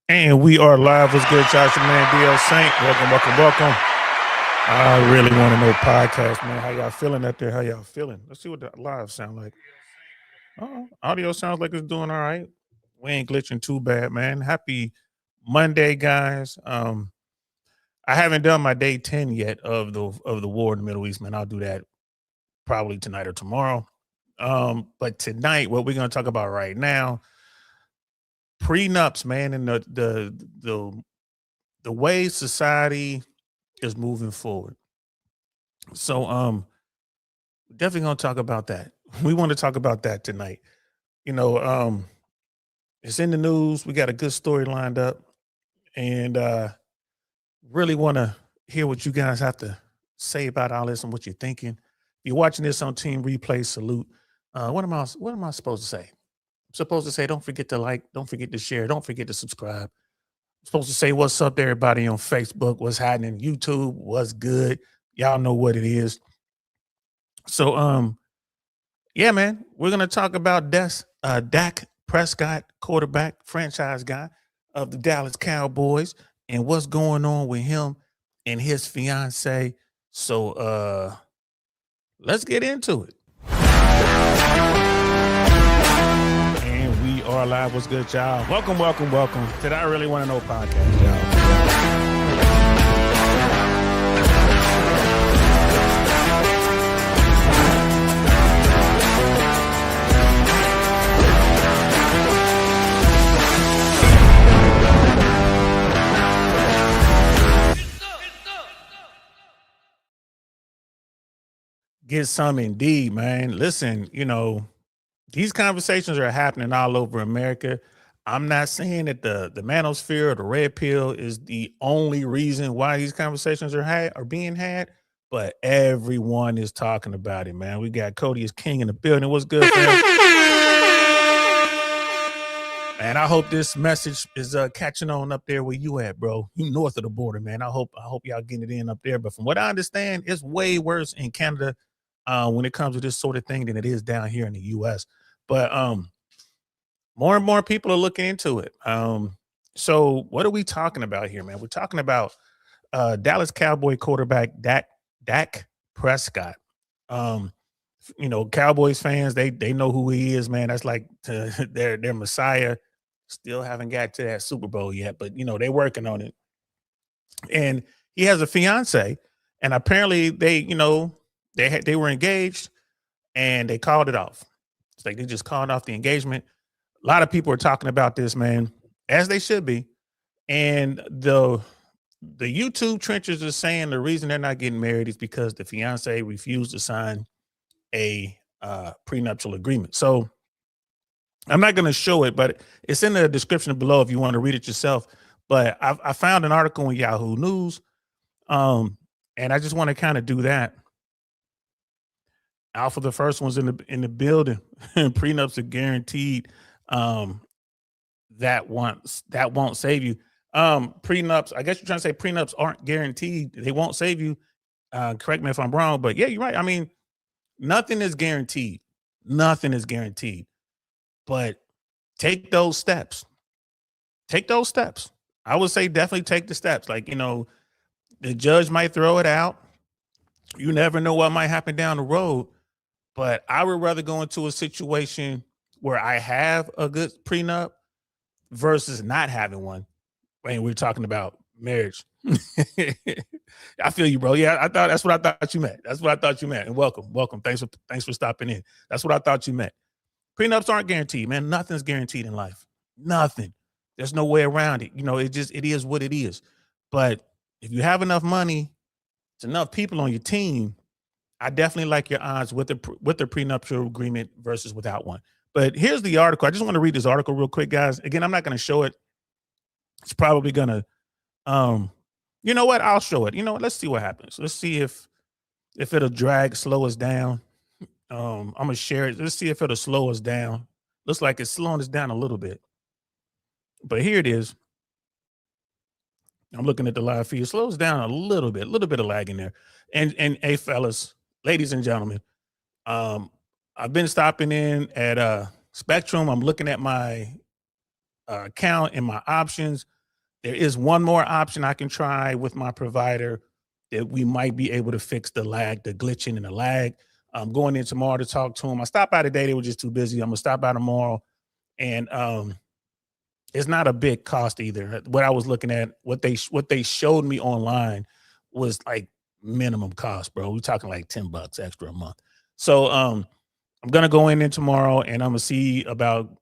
And we are live. What's good, Josh? Your man, DL Saint. Welcome. I really want to know podcast, man. How y'all feeling out there? How y'all feeling? Let's see what the live sound like. Oh, audio sounds like it's doing all right. We ain't glitching too bad, man. Happy Monday, guys. I haven't done my day 10 yet of the war in the Middle East, man. I'll do that probably tonight or tomorrow. But tonight, what we're gonna talk about right now, prenups, man, and the way society is moving forward. So definitely gonna talk about that. We want to talk about that tonight. You know, it's in the news. We got a good story lined up and really want to hear what you guys have to say about all this and what you're thinking. If you're watching this on Team Replay, salute. What am I supposed to say? I'm supposed to say don't forget to like, don't forget to share, don't forget to subscribe. I'm supposed to say what's up to everybody on Facebook, what's happening, YouTube, what's good. Y'all know what it is. So yeah, man, we're gonna talk about Dak Prescott, quarterback, franchise guy of the Dallas Cowboys, and what's going on with him and his fiancée. So let's get into it. And we are live. What's good, y'all? Welcome. Did I really want to know podcast, y'all? Get some indeed, man. Listen, these conversations are happening all over America. I'm not saying that the manosphere or the red pill is the only reason why these conversations are being had, but everyone is talking about it, man. We got Cody as King in the building. What's good, fam? And I hope this message is catching on up there where you at, bro. You north of the border, man. I hope y'all getting it in up there. But from what I understand, it's way worse in Canada when it comes to this sort of thing than it is down here in the U.S. But more and more people are looking into it. So what are we talking about here, man? We're talking about Dallas Cowboy quarterback Dak Prescott. Cowboys fans, they know who he is, man. That's like their messiah. Still haven't got to that Super Bowl yet, but they're working on it. And he has a fiance, and apparently they were engaged and they called it off. It's like they just called off the engagement. A lot of people are talking about this, man, as they should be. And the YouTube trenches are saying the reason they're not getting married is because the fiance refused to sign a prenuptial agreement. So I'm not going to show it, but it's in the description below if you want to read it yourself. But I found an article in Yahoo News, and I just want to kind of do that. Alpha, the first one's in the building. Prenups are guaranteed. That won't save you. Prenups, I guess you're trying to say prenups aren't guaranteed. They won't save you. Correct me if I'm wrong, but yeah, you're right. I mean, nothing is guaranteed. Nothing is guaranteed. But take those steps. Take those steps. I would say definitely take the steps. Like, the judge might throw it out. You never know what might happen down the road. But I would rather go into a situation where I have a good prenup versus not having one. When we're talking about marriage. I feel you, bro. Yeah, that's what I thought you meant. That's what I thought you meant. And welcome. Thanks for stopping in. That's what I thought you meant. Prenups aren't guaranteed, man. Nothing's guaranteed in life. Nothing. There's no way around it. It is what it is. But if you have enough money, it's enough people on your team, I definitely like your odds with the prenuptial agreement versus without one. But here's the article. I just want to read this article real quick, guys. Again, I'm not going to show it. It's probably going to you know what? I'll show it. Let's see what happens. Let's see if it'll slow us down. I'm gonna share it. Let's see if it'll slow us down. Looks like it's slowing us down a little bit. But here it is. I'm looking at the live feed. It slows down a little bit of lag in there. And hey, fellas, ladies and gentlemen, I've been stopping in at Spectrum. I'm looking at my account and my options. There is one more option I can try with my provider that we might be able to fix the lag, the glitching and the lag. I'm going in tomorrow to talk to them. I stopped by today. They were just too busy. I'm gonna stop by tomorrow. And it's not a big cost either. What I was looking at, what they showed me online was like minimum cost, bro. We're talking like $10 extra a month. So I'm gonna go in there tomorrow and I'm gonna see about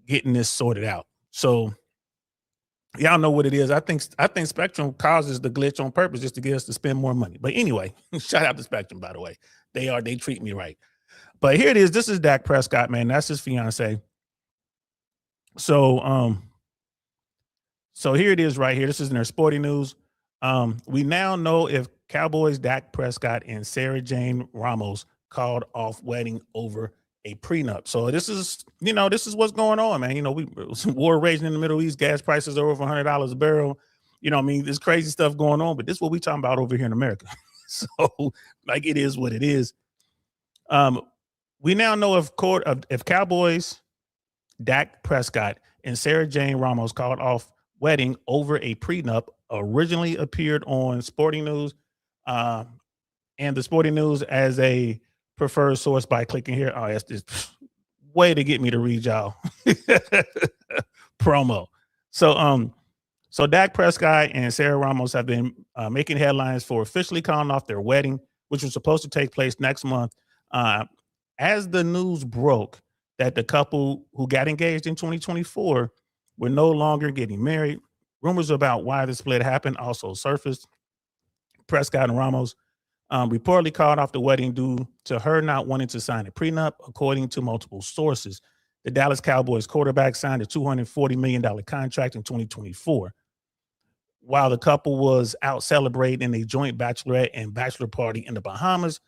getting this sorted out. So y'all know what it is. I think Spectrum causes the glitch on purpose just to get us to spend more money. But anyway, shout out to Spectrum, by the way. They treat me right. But here it is. This is Dak Prescott, man. That's his fiance. So so here it is right here. This is in their sporting news. We now know if Cowboys Dak Prescott and Sarah Jane Ramos called off wedding over a prenup. So this is what's going on, man. We war raging in the Middle East. Gas prices are over $100 a barrel. There's crazy stuff going on, but this is what we talking about over here in America. So like it is what it is. We now know if Cowboys Dak Prescott and Sarah Jane Ramos called off wedding over a prenup originally appeared on Sporting News, and the Sporting News as a preferred source by clicking here. Oh, that's just way to get me to read y'all promo. So Dak Prescott and Sarah Ramos have been making headlines for officially calling off their wedding, which was supposed to take place next month. As the news broke that the couple who got engaged in 2024 were no longer getting married, rumors about why the split happened also surfaced. Prescott and Ramos reportedly called off the wedding due to her not wanting to sign a prenup, according to multiple sources. The Dallas Cowboys quarterback signed a $240 million contract in 2024. While the couple was out celebrating a joint bachelorette and bachelor party in the Bahamas,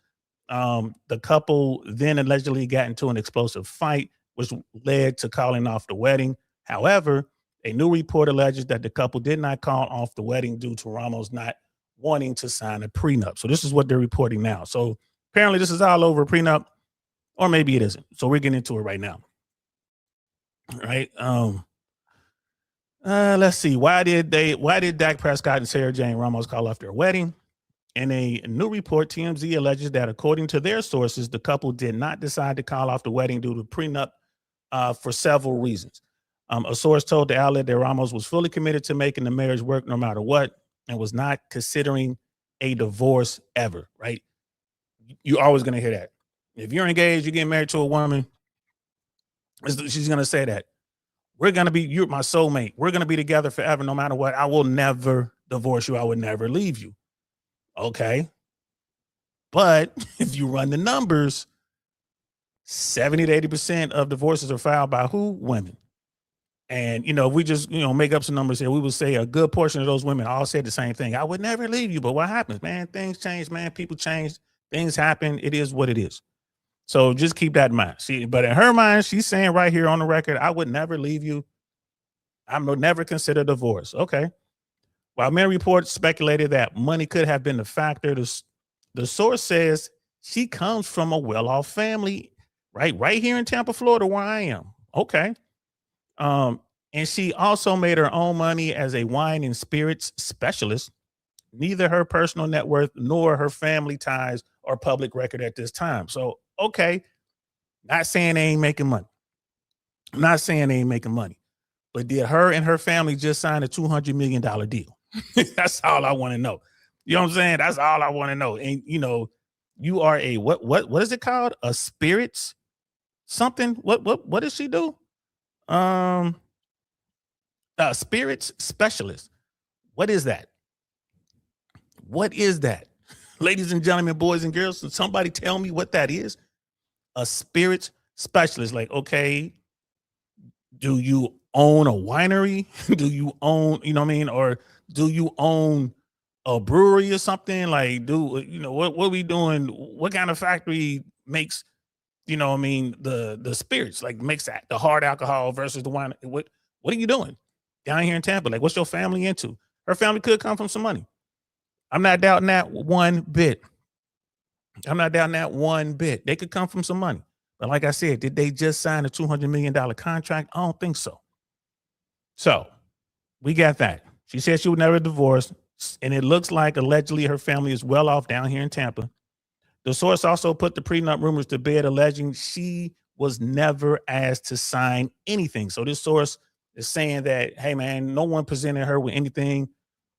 the couple then allegedly got into an explosive fight, which led to calling off the wedding. However, a new report alleges that the couple did not call off the wedding due to Ramos not wanting to sign a prenup. So this is what they're reporting now. So apparently this is all over a prenup, or maybe it isn't. So we're getting into it right now. All right. Let's see. Why did Dak Prescott and Sarah Jane Ramos call off their wedding? In a new report, TMZ alleges that according to their sources, the couple did not decide to call off the wedding due to prenup for several reasons. A source told the outlet that Ramos was fully committed to making the marriage work no matter what and was not considering a divorce ever, right? You're always going to hear that. If you're engaged, you get married to a woman, she's going to say that. You're my soulmate. We're going to be together forever no matter what. I will never divorce you. I would never leave you. Okay. But if you run the numbers, 70 to 80% of divorces are filed by who? Women. And, if we just, make up some numbers here, we would say a good portion of those women all said the same thing. I would never leave you. But what happens, man? Things change, man. People change. Things happen. It is what it is. So just keep that in mind. But in her mind, she's saying right here on the record, I would never leave you. I would never consider divorce. Okay. While many reports speculated that money could have been the factor, the source says she comes from a well-off family, right here in Tampa, Florida, where I am. Okay. And she also made her own money as a wine and spirits specialist. Neither her personal net worth nor her family ties are public record at this time. So, okay, not saying they ain't making money. I'm not saying they ain't making money. But did her and her family just sign a $200 million deal? That's all I want to know. You know what I'm saying? That's all I want to know. And, you are a, what is it called? A spirits something? What does she do? Spirits specialist. What is that? What is that? Ladies and gentlemen, boys and girls, can somebody tell me what that is? A spirits specialist. Like, okay, do you own a winery? Do you own, or do you own a brewery or something? Like, what are we doing? What kind of factory makes, the spirits, like makes that the hard alcohol versus the wine? What are you doing down here in Tampa? Like, what's your family into? Her family could come from some money. I'm not doubting that one bit. They could come from some money. But like I said, did they just sign a $200 million contract? I don't think so. So we got that. She said she would never divorce, and it looks like allegedly her family is well off down here in Tampa. The source also put the prenup rumors to bed, alleging she was never asked to sign anything. So this source is saying that, hey man, no one presented her with anything.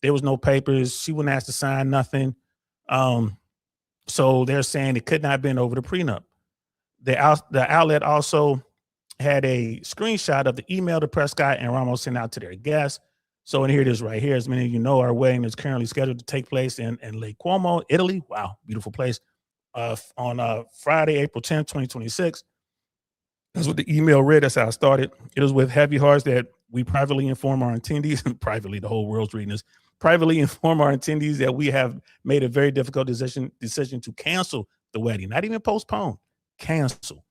There was no papers. She wasn't asked to sign nothing. So they're saying it could not have been over the prenup. The outlet also had a screenshot of the email to Prescott and Ramos sent out to their guests. So, and here it is right here. As many of you know, our wedding is currently scheduled to take place in Lake Como, Italy. Wow, beautiful place. On Friday, April 10th, 2026. That's what the email read. That's how it started. It was with heavy hearts that we privately inform our attendees, privately, the whole world's reading this, privately inform our attendees that we have made a very difficult decision to cancel the wedding, not even postpone, cancel.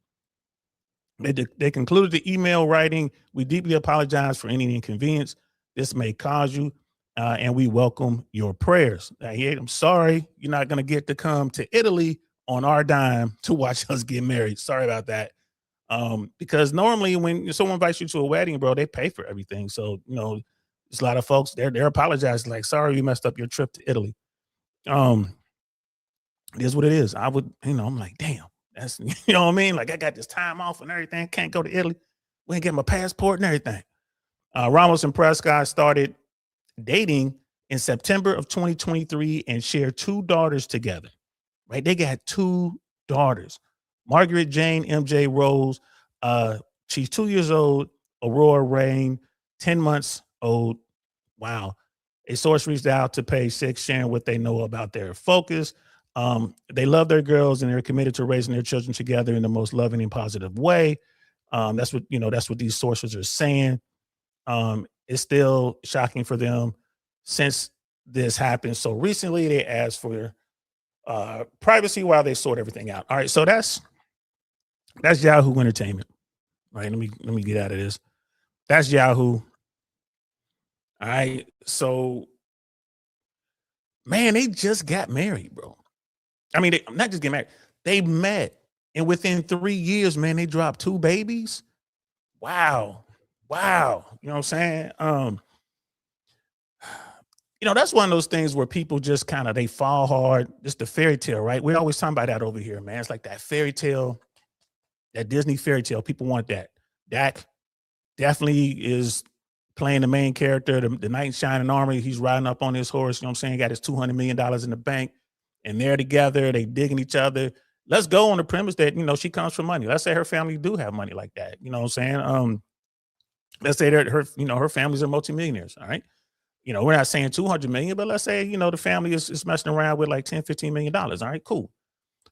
They concluded the email writing, we deeply apologize for any inconvenience this may cause you, and we welcome your prayers. I'm sorry you're not going to get to come to Italy on our dime to watch us get married. Sorry about that. Because normally when someone invites you to a wedding, bro, they pay for everything. So, you know, there's a lot of folks, they're apologizing, like, sorry you messed up your trip to Italy. It is what it is. I would, I'm like, damn. That's, you know what I mean? Like, I got this time off and everything. Can't go to Italy. We ain't get my passport and everything. Ramos and Prescott started dating in September of 2023 and shared 2 daughters together, right? They got 2 daughters. Margaret Jane MJ Rose. She's 2 years old. Aurora Rain, 10 months old. Wow. A source reached out to Page 6, sharing what they know about their focus. They love their girls and they're committed to raising their children together in the most loving and positive way. That's what these sources are saying. It's still shocking for them since this happened so recently. They asked for privacy while they sort everything out. All right, so that's Yahoo Entertainment. All right, let me get out of this. That's Yahoo. All right, so man, they just got married, bro. I mean, they not just get married. They met, and within 3 years, man, they dropped 2 babies. Wow. You know what I'm saying? That's one of those things where people just kind of, they fall hard. Just the fairy tale, right? We're always talking about that over here, man. It's like that fairy tale, that Disney fairy tale. People want that. Dak definitely is playing the main character, the knight in shining armor. He's riding up on his horse, you know what I'm saying? Got his $200 million in the bank, and they're together. They digging each other. Let's go on the premise that, she comes from money. Let's say her family do have money like that. You know what I'm saying? Let's say that her families are multimillionaires. All right. We're not saying 200 million, but let's say, the family is messing around with like 10, $15 million. All right, cool.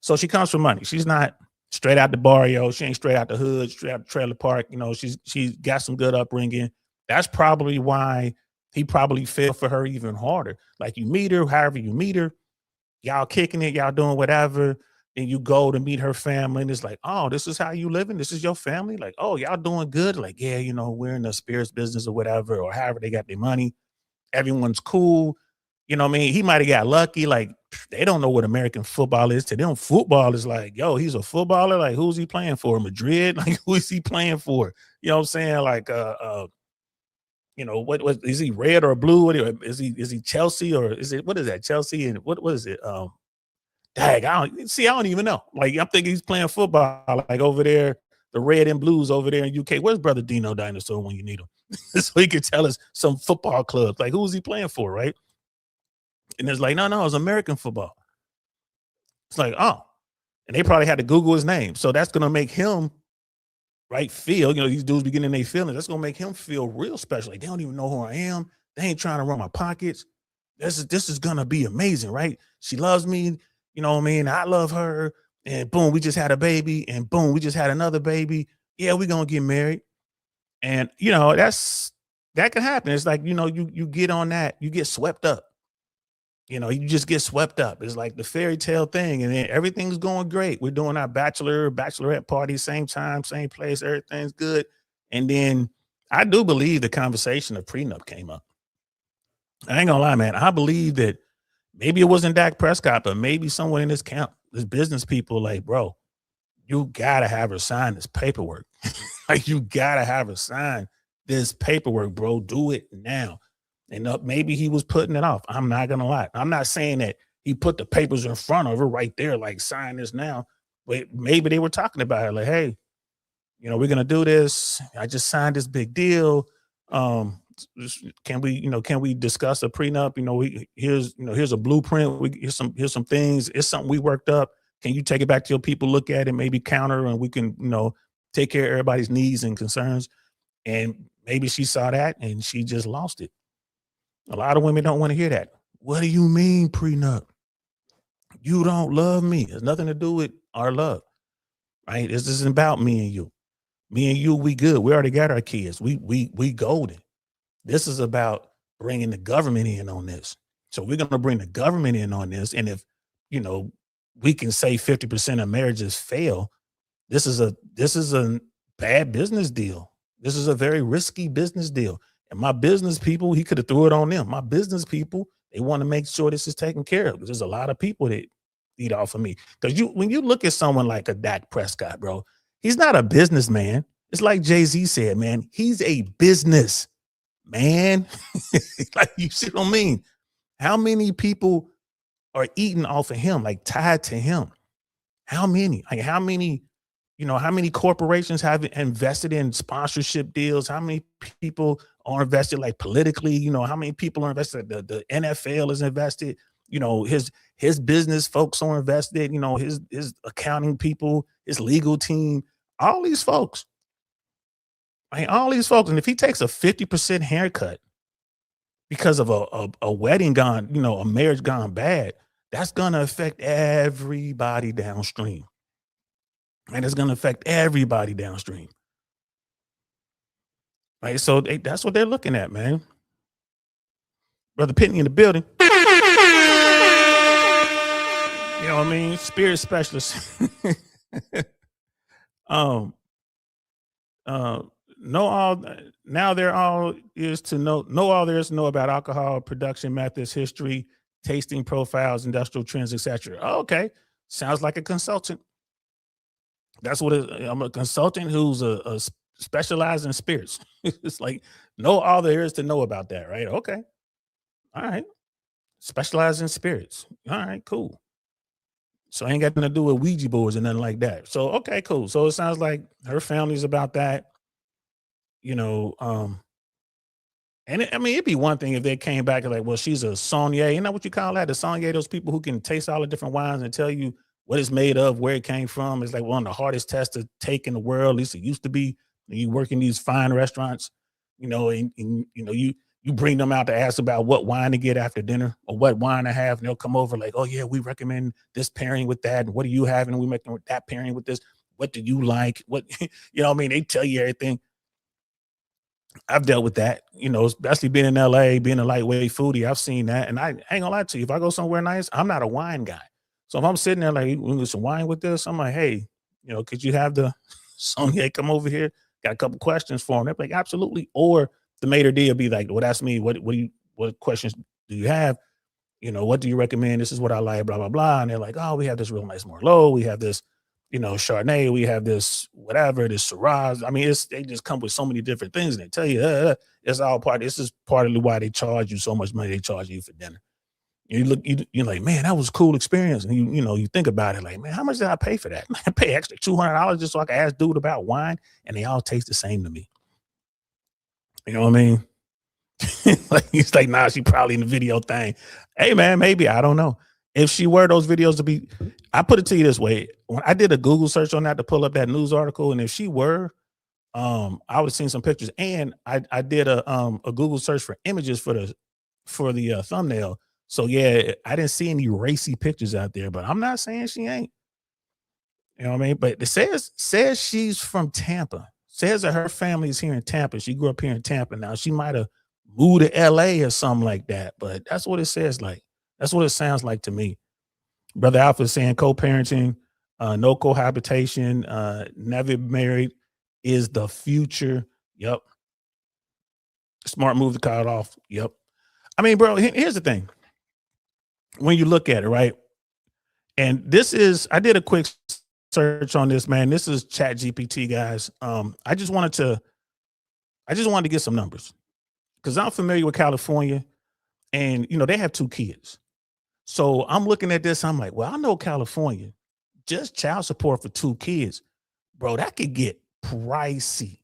So she comes from money. She's not straight out the barrio. She ain't straight out the hood, straight out the trailer park. She's got some good upbringing. That's probably why he probably fell for her even harder. Like, you meet her, however you meet her, y'all kicking it, y'all doing whatever. And you go to meet her family, and it's like, oh, this is how you living? This is your family? Like, oh, y'all doing good? Like, yeah, we're in the spirits business or whatever, or however they got their money. Everyone's cool. You know what I mean? He might have got lucky. Like, they don't know what American football is. To them, football is like, yo, he's a footballer. Like, who's he playing for? Madrid? Like, who is he playing for? You know what I'm saying? Like, what is he, red or blue? Is he Chelsea, or what is that? Chelsea, and what is it? Dang, I don't even know. Like, I'm thinking he's playing football, like over there, the red and blues over there in UK. Where's brother Dino Dinosaur when you need him? So he could tell us some football clubs. Like, who's he playing for, right? And it's like, no, it's American football. It's like, oh. And they probably had to Google his name. So that's going to make him, right, feel, these dudes be getting their feelings. That's going to make him feel real special. Like, they don't even know who I am. They ain't trying to run my pockets. This is going to be amazing, right? She loves me. You know what I mean? I love her. And boom, we just had a baby. And boom, we just had another baby. Yeah, we're going to get married. And, that can happen. It's like, you get on that. You get swept up. You just get swept up. It's like the fairy tale thing. And then everything's going great. We're doing our bachelorette party, same time, same place. Everything's good. And then I do believe the conversation of prenup came up. I ain't gonna lie, man. I believe that maybe it wasn't Dak Prescott, but maybe someone in this camp, this business people, like, bro, you gotta have her sign this paperwork. Like, you gotta have her sign this paperwork, bro. Do it now. And maybe he was putting it off. I'm not gonna lie. I'm not saying that he put the papers in front of her right there, like sign this now. But maybe they were talking about it, like, hey, we're gonna do this. I just signed this big deal. Can we discuss a prenup? Here's a blueprint. Here's some things. It's something we worked up. Can you take it back to your people, look at it, maybe counter, and we can, take care of everybody's needs and concerns. And maybe she saw that and she just lost it. A lot of women don't want to hear that. What do you mean prenup? You don't love me. It's nothing to do with our love, right? This isn't about me and you. Me and you, we good. We already got our kids. We golden. This is about bringing the government in on this. So we're going to bring the government in on this. And if, we can say 50% of marriages fail, this is a bad business deal. This is a very risky business deal. And my business people, he could have threw it on them. My business people, they want to make sure this is taken care of, because there's a lot of people that eat off of me. Because when you look at someone like a Dak Prescott, bro, he's not a businessman. It's like Jay-Z said, man, he's a business man. Like, you see what I mean? How many people are eating off of him, like tied to him? How many? Like, how many corporations have invested in sponsorship deals? How many people are invested, like, politically? How many people are invested? The NFL is invested. His business folks are invested. His accounting people, his legal team, all these folks. All these folks. And if he takes a 50% haircut because of a wedding gone, a marriage gone bad, that's going to affect everybody downstream. And it's going to affect everybody downstream. Right? So that's what they're looking at, man. Brother Pitney in the building. You know what I mean? Spirit specialist. Know all now there all is to know all there is to know about alcohol production methods, history, tasting profiles, industrial trends, etc. Okay. Sounds like a consultant. That's what I'm a consultant who's a specialized in spirits. It's like, know all there is to know about that, right? Okay. All right. Specialized in spirits. All right, cool. So I ain't got nothing to do with Ouija boards and nothing like that. So, okay, cool. So it sounds like her family's about that, and it'd be one thing if they came back and like, well, she's a sommelier. You know what you call that? The sommelier, those people who can taste all the different wines and tell you what it's made of, where it came from. It's like one of the hardest tests to take in the world. At least it used to be. You work in these fine restaurants, and you bring them out to ask about what wine to get after dinner or what wine to have. And they'll come over like, oh yeah, we recommend this pairing with that. And what are you having? And we make that pairing with this. What do you like? What, they tell you everything. I've dealt with that, especially being in LA, being a lightweight foodie. I've seen that. And I ain't gonna lie to you. If I go somewhere nice, I'm not a wine guy. So if I'm sitting there like, we need some wine with this, I'm like, hey, could you have the sommelier come over here? Got a couple questions for him. They're like, absolutely. Or the maitre d' will be like, well, that's me. What questions do you have? What do you recommend? This is what I like, blah, blah, blah. And they're like, oh, we have this real nice Merlot. We have this, Chardonnay. We have this, whatever, this Shiraz. I mean, they just come with so many different things. And they tell you, it's all this is partly why they charge you so much money. They charge you for dinner. You're like, man, that was a cool experience. And you think about it like, man, how much did I pay for that? I pay extra $200 just so I can ask dude about wine. And they all taste the same to me. You know what I mean? Like, he's like, nah, she probably in the video thing. Hey man, maybe, I don't know. If she were those videos to be, I put it to you this way. When I did a Google search on that to pull up that news article, and if she were, I would have seen some pictures. And I did a Google search for images for the thumbnail. So yeah, I didn't see any racy pictures out there, but I'm not saying she ain't. You know what I mean? But it says she's from Tampa. Says that her family is here in Tampa. She grew up here in Tampa. Now she might have moved to LA or something like that, but that's what it says like. That's what it sounds like to me. Brother Alpha is saying co-parenting, no cohabitation, never married is the future. Yep. Smart move to cut it off. Yep. I mean, bro, here's the thing. When you look at it, right? And I did a quick search on this, man. This is Chat GPT, guys. I just wanted to get some numbers. because I'm familiar with California, and they have 2 kids. So I'm looking at this, I'm like, well, I know California, just child support for 2 kids, bro, that could get pricey.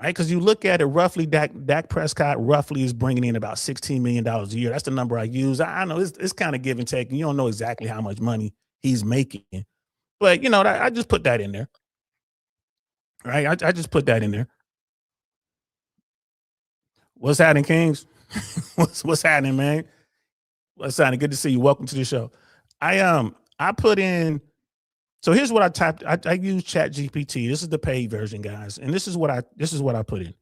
Right? Because you look at it roughly, Dak Prescott roughly is bringing in about $16 million a year. That's the number I use. I know it's kind of give and take. You don't know exactly how much money he's making. But, I just put that in there. Right? I just put that in there. What's happening, Kings? What's happening, man? What's happening? Good to see you. Welcome to the show. I put in, so here's what I typed. I use Chat GPT. This is the paid version, guys. And this is what I put in.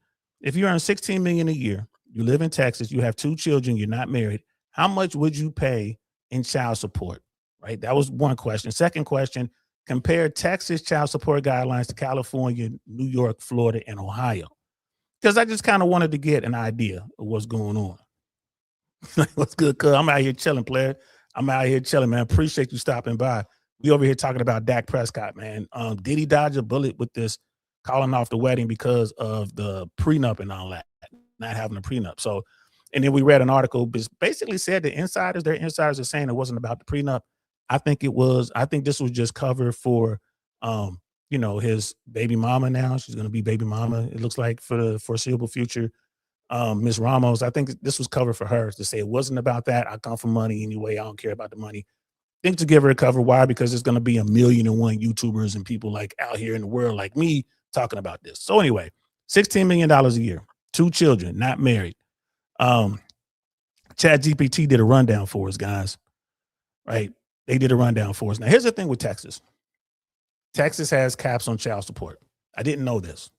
If you earn $16 million a year, you live in Texas, you have 2 children, you're not married, how much would you pay in child support? Right? That was one question. Second question, compare Texas child support guidelines to California, New York, Florida, and Ohio. Because I just kind of wanted to get an idea of what's going on. What's good, cuz? I'm out here chilling, player. I'm out here chilling, man. Appreciate you stopping by. We over here talking about Dak Prescott, man. Did he dodge a bullet with this calling off the wedding because of the prenup and all that, not having a prenup? So, and then we read an article basically said their insiders are saying it wasn't about the prenup. I think it was. I think this was just cover for, his baby mama now. She's going to be baby mama, it looks like, for the foreseeable future. Miss Ramos, I think this was cover for her to say it wasn't about that. I come for money anyway. I don't care about the money. I think to give her a cover. Why? Because there's going to be 1,000,001 YouTubers and people like out here in the world like me talking about this. So anyway, $16 million a year, 2 children, not married. Chat GPT did a rundown for us, guys. Right? They did a rundown for us. Now, here's the thing with Texas. Texas has caps on child support. I didn't know this.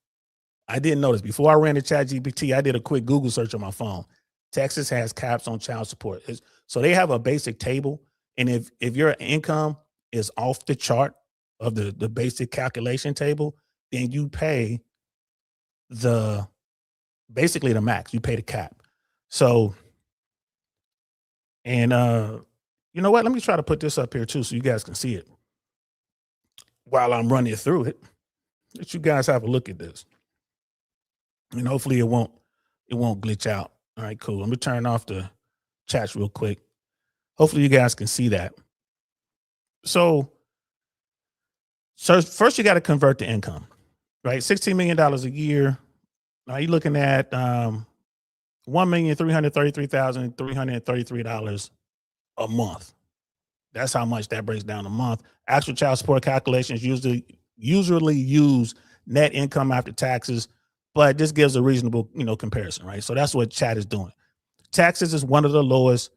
Before I ran the Chat GPT, I did a quick Google search on my phone. Texas has caps on child support. So they have a basic table. And if your income is off the chart of the basic calculation table, then you pay basically the max. You pay the cap. So, and you know what? Let me try to put this up here too so you guys can see it while I'm running through it. Let you guys have a look at this. And hopefully it won't glitch out. All right, cool. Let me turn off the chats real quick. Hopefully you guys can see that. So first you got to convert the income, right? $16 million a year. Now you're looking at $1,333,333 a month. That's how much that breaks down a month. Actual child support calculations usually use net income after taxes, but this gives a reasonable, comparison, right? So that's what Chat is doing. Texas is one of the lowest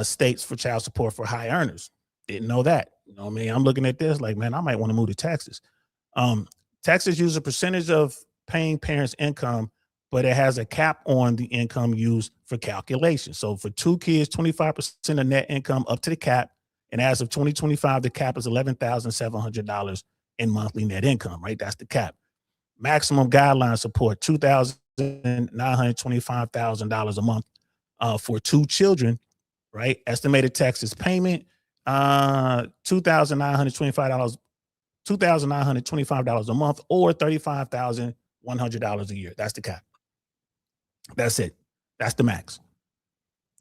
states for child support for high earners. Didn't know that. I'm looking at this like, man, I might want to move to Texas. Texas uses a percentage of paying parents' income, but it has a cap on the income used for calculation. So for 2 kids, 25% of net income up to the cap. And as of 2025, the cap is $11,700 in monthly net income, right? That's the cap. Maximum guideline support, $2,925,000 a month for 2 children, right? Estimated Texas payment, $2,925 a month, or $35,100 a year. That's the cap. That's it. That's the max.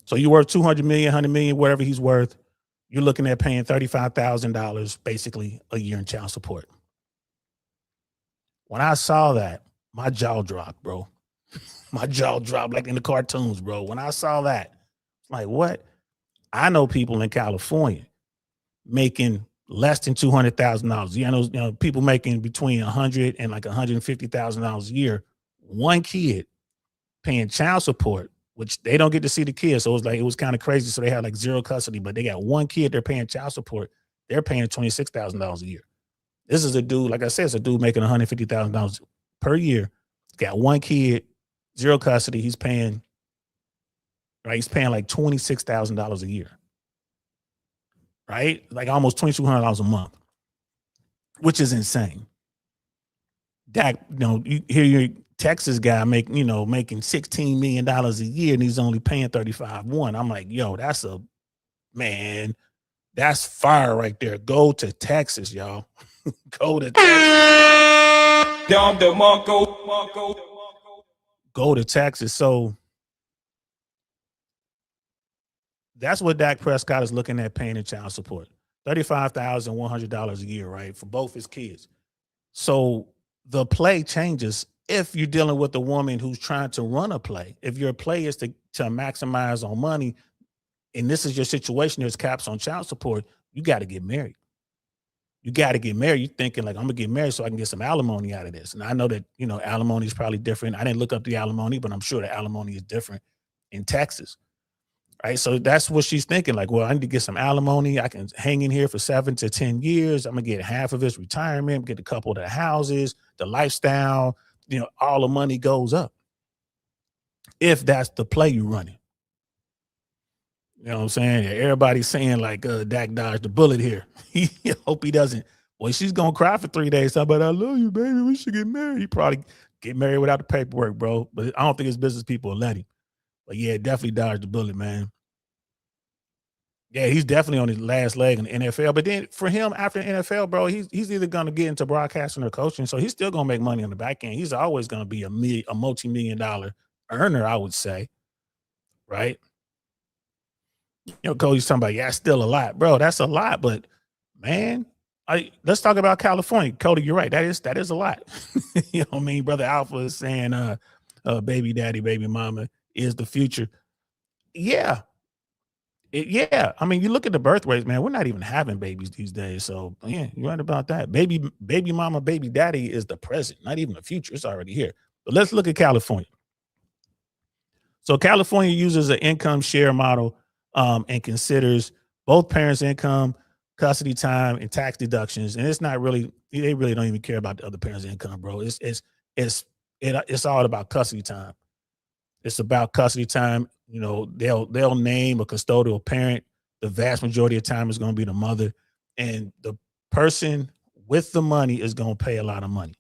So you worth 200 million, 100 million, whatever he's worth, you're looking at paying $35,000 basically a year in child support. When I saw that, my jaw dropped, bro. My jaw dropped like in the cartoons, bro. When I saw that, like, what? I know people in California making less than $200,000. People making between $100,000 and like $150,000 a year. 1 kid paying child support, which they don't get to see the kids. So it was kind of crazy. So they had like 0 custody, but they got 1 kid. They're paying child support. They're paying $26,000 a year. This is a dude, like I said, it's a dude making $150,000 per year. Got 1 kid, 0 custody. He's paying like $26,000 a year, right? Like almost $2,200 a month, which is insane. Dak, you hear your Texas guy making $16 million a year, and he's only paying $35,100. I'm like, yo, that's fire right there. Go to Texas, y'all. Go to Texas. Go to Texas. So That's what Dak Prescott is looking at paying in child support. $35,100 a year, right? For both his kids. So the play changes if you're dealing with a woman who's trying to run a play. If your play is to maximize on money, and this is your situation, there's caps on child support, you got to get married. You got to get married. You're thinking like, I'm gonna get married so I can get some alimony out of this. And I know that, alimony is probably different. I didn't look up the alimony, but I'm sure the alimony is different in Texas. Right. So that's what she's thinking. Like, well, I need to get some alimony. I can hang in here for 7 to 10 years. I'm gonna get half of his retirement, get a couple of the houses, the lifestyle, all the money goes up. If that's the play you're running. You know what I'm saying? Everybody's saying like Dak dodged the bullet here. He hope he doesn't. Well, she's gonna cry for 3 days. How about I love you, baby? We should get married. He probably get married without the paperwork, bro. But I don't think his business people will let him. But yeah, definitely dodged the bullet, man. Yeah, he's definitely on his last leg in the NFL. But then for him after the NFL, bro, he's either gonna get into broadcasting or coaching. So he's still gonna make money on the back end. He's always gonna be a multi-million-dollar earner, I would say. Right. Cody's talking about, yeah, still a lot, bro. That's a lot, but man, let's talk about California. Cody, you're right. That is a lot. You know what I mean? Brother Alpha is saying, baby daddy, baby mama is the future. Yeah. Yeah. I mean, you look at the birth rates, man. We're not even having babies these days. So yeah, you're right about that. Baby mama, baby daddy is the present, not even the future. It's already here. But let's look at California. So California uses an income share model and considers both parents' income, custody time, and tax deductions. And it's not really, they really don't even care about the other parent's income, bro. It's all about custody time. It's about custody time. They'll name a custodial parent. The vast majority of time is going to be the mother, and the person with the money is going to pay a lot of money,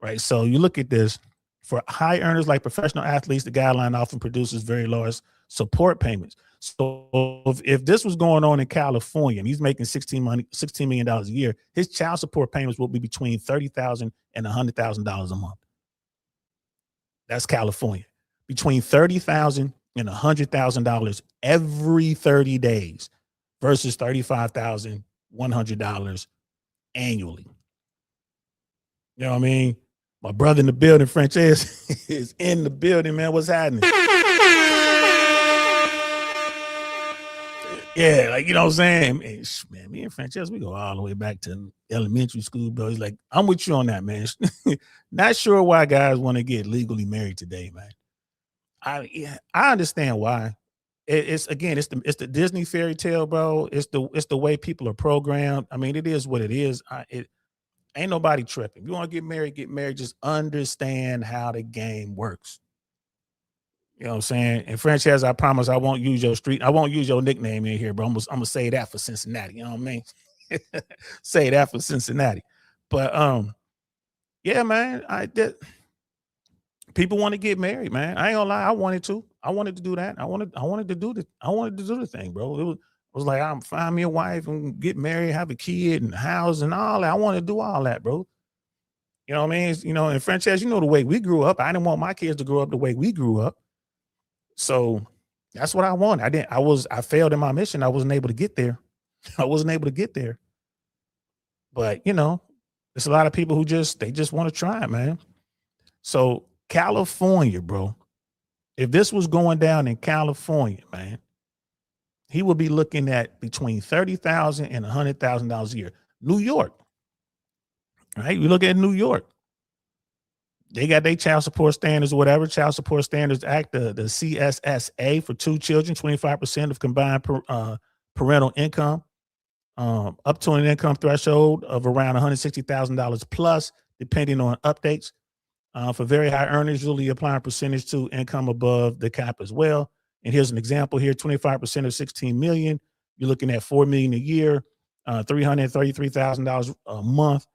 right? So you look at this. For high earners like professional athletes, the guideline often produces very large support payments. So if this was going on in California and he's making $16 million a year, his child support payments will be between $30,000 and $100,000 a month. That's California. Between $30,000 and $100,000 every 30 days versus $35,100 annually. You know what I mean? My brother in the building, Frances, is in the building, man. What's happening? Yeah, like, you know what I'm saying? Man, me and Frances, we go all the way back to elementary school, bro. He's like, I'm with you on that, man. Not sure why guys want to get legally married today, man. I understand why. It's the Disney fairy tale, bro. It's the way people are programmed. I mean, it is what it is. Ain't nobody tripping. If you want to get married, get married. Just understand how the game works. You know what I'm saying? And Frances, I promise I won't use your nickname in here, bro. I'm gonna say that for Cincinnati. You know what I mean? Say that for Cincinnati. But yeah, man. People want to get married, man. I ain't gonna lie, I wanted to do that. I wanted to do the thing, bro. It was like, I'm find me a wife and get married, have a kid and a house and all that. I want to do all that, bro. You know what I mean? And Frances, the way we grew up. I didn't want my kids to grow up the way we grew up. So that's what I want. I failed in my mission. I wasn't able to get there. But there's a lot of people who just want to try it, man. So California, bro. If this was going down in California, man, he would be looking at between $30,000 and $100,000 a year. New York, right? You look at New York. They got their child support standards or whatever. Child Support Standards Act, the CSSA for 2 children, 25% of combined parental income, up to an income threshold of around $160,000 plus, depending on updates. For very high earners, usually applying a percentage to income above the cap as well. And here's an example here: 25% of 16 million. You're looking at $4 million a year, $333,000 a month.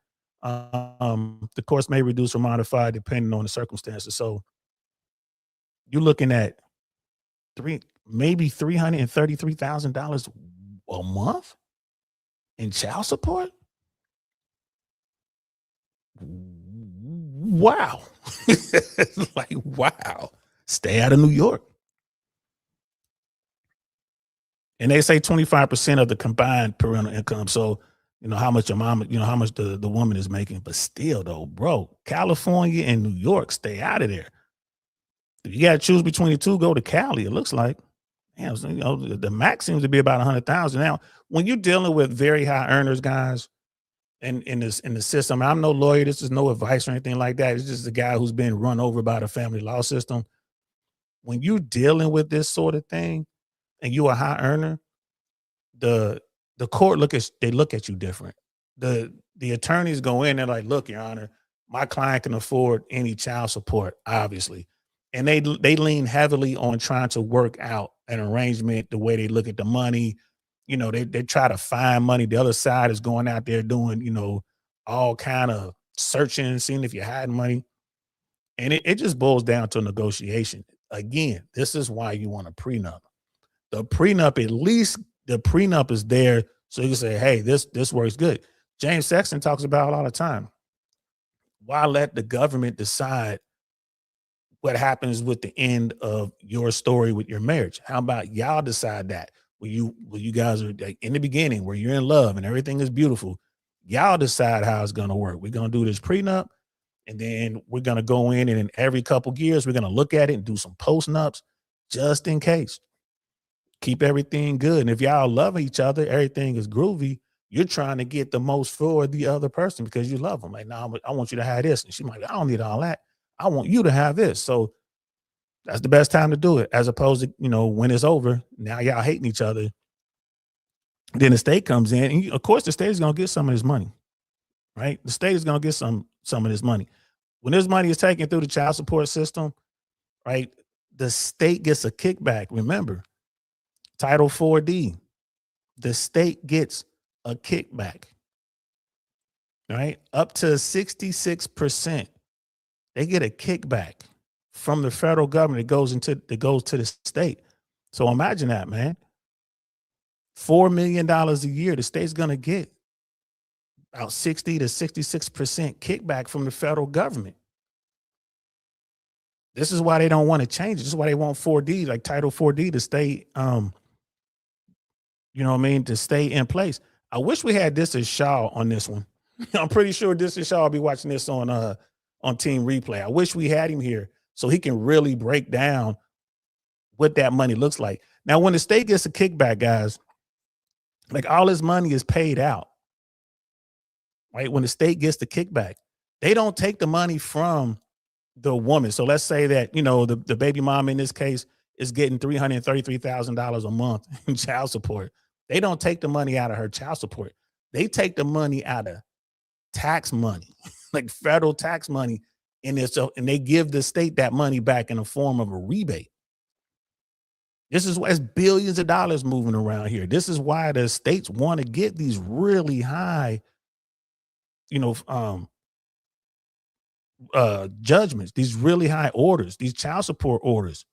The course may reduce or modify depending on the circumstances. So you're looking at maybe $333,000 a month in child support. Wow. Like, wow. Stay out of New York. And they say 25% of the combined parental income. So, how much your mom, how much the woman is making. But still, though, bro, California and New York, stay out of there. If you got to choose between the two, go to Cali, it looks like. Yeah, so, the max seems to be about 100,000. Now, when you're dealing with very high earners, guys, in the system, I'm no lawyer. This is no advice or anything like that. It's just a guy who's been run over by the family law system. When you're dealing with this sort of thing and you're a high earner, the court look at you different. The attorneys go in, they're like, look, Your Honor, my client can afford any child support, obviously. And they lean heavily on trying to work out an arrangement, the way they look at the money. They try to find money. The other side is going out there doing, all kind of searching, seeing if you're hiding money. And it just boils down to negotiation. Again, this is why you want a prenup. The prenup, at least the prenup is there so you can say, hey, this works good. James Sexton talks about it all the time. Why let the government decide what happens with the end of your story with your marriage? How about y'all decide that? When you guys are like in the beginning, where you're in love and everything is beautiful, y'all decide how it's gonna work. We're gonna do this prenup, and then we're gonna go in, and in every couple years, we're gonna look at it and do some post-nups just in case. Keep everything good. And if y'all love each other, everything is groovy. You're trying to get the most for the other person because you love them. Like, no, I want you to have this. And she might be, I don't need all that. I want you to have this. So that's the best time to do it, as opposed to, when it's over, now y'all hating each other. Then the state comes in, and of course the state is going to get some of this money, right? The state is going to get some of this money. When this money is taken through the child support system, right, the state gets a kickback. Remember, Title 4D, the state gets a kickback, right? Up to 66%. They get a kickback from the federal government that goes to the state. So imagine that, man. $4 million a year, the state's going to get about 60 to 66% kickback from the federal government. This is why they don't want to change it. This is why they want 4D, like Title 4D, to stay, to stay in place. I wish we had this as Shaw on this one. I'm pretty sure this is Shaw will be watching this on Team Replay. I wish we had him here so he can really break down what that money looks like. Now, when the state gets a kickback, guys, like all this money is paid out, right? When the state gets the kickback, they don't take the money from the woman. So let's say that, the baby mom in this case is getting $333,000 a month in child support. They don't take the money out of her child support. They take the money out of tax money, like federal tax money, and they give the state that money back in the form of a rebate. This is why it's billions of dollars moving around here. This is why the states want to get these really high, judgments, these really high orders, these child support orders.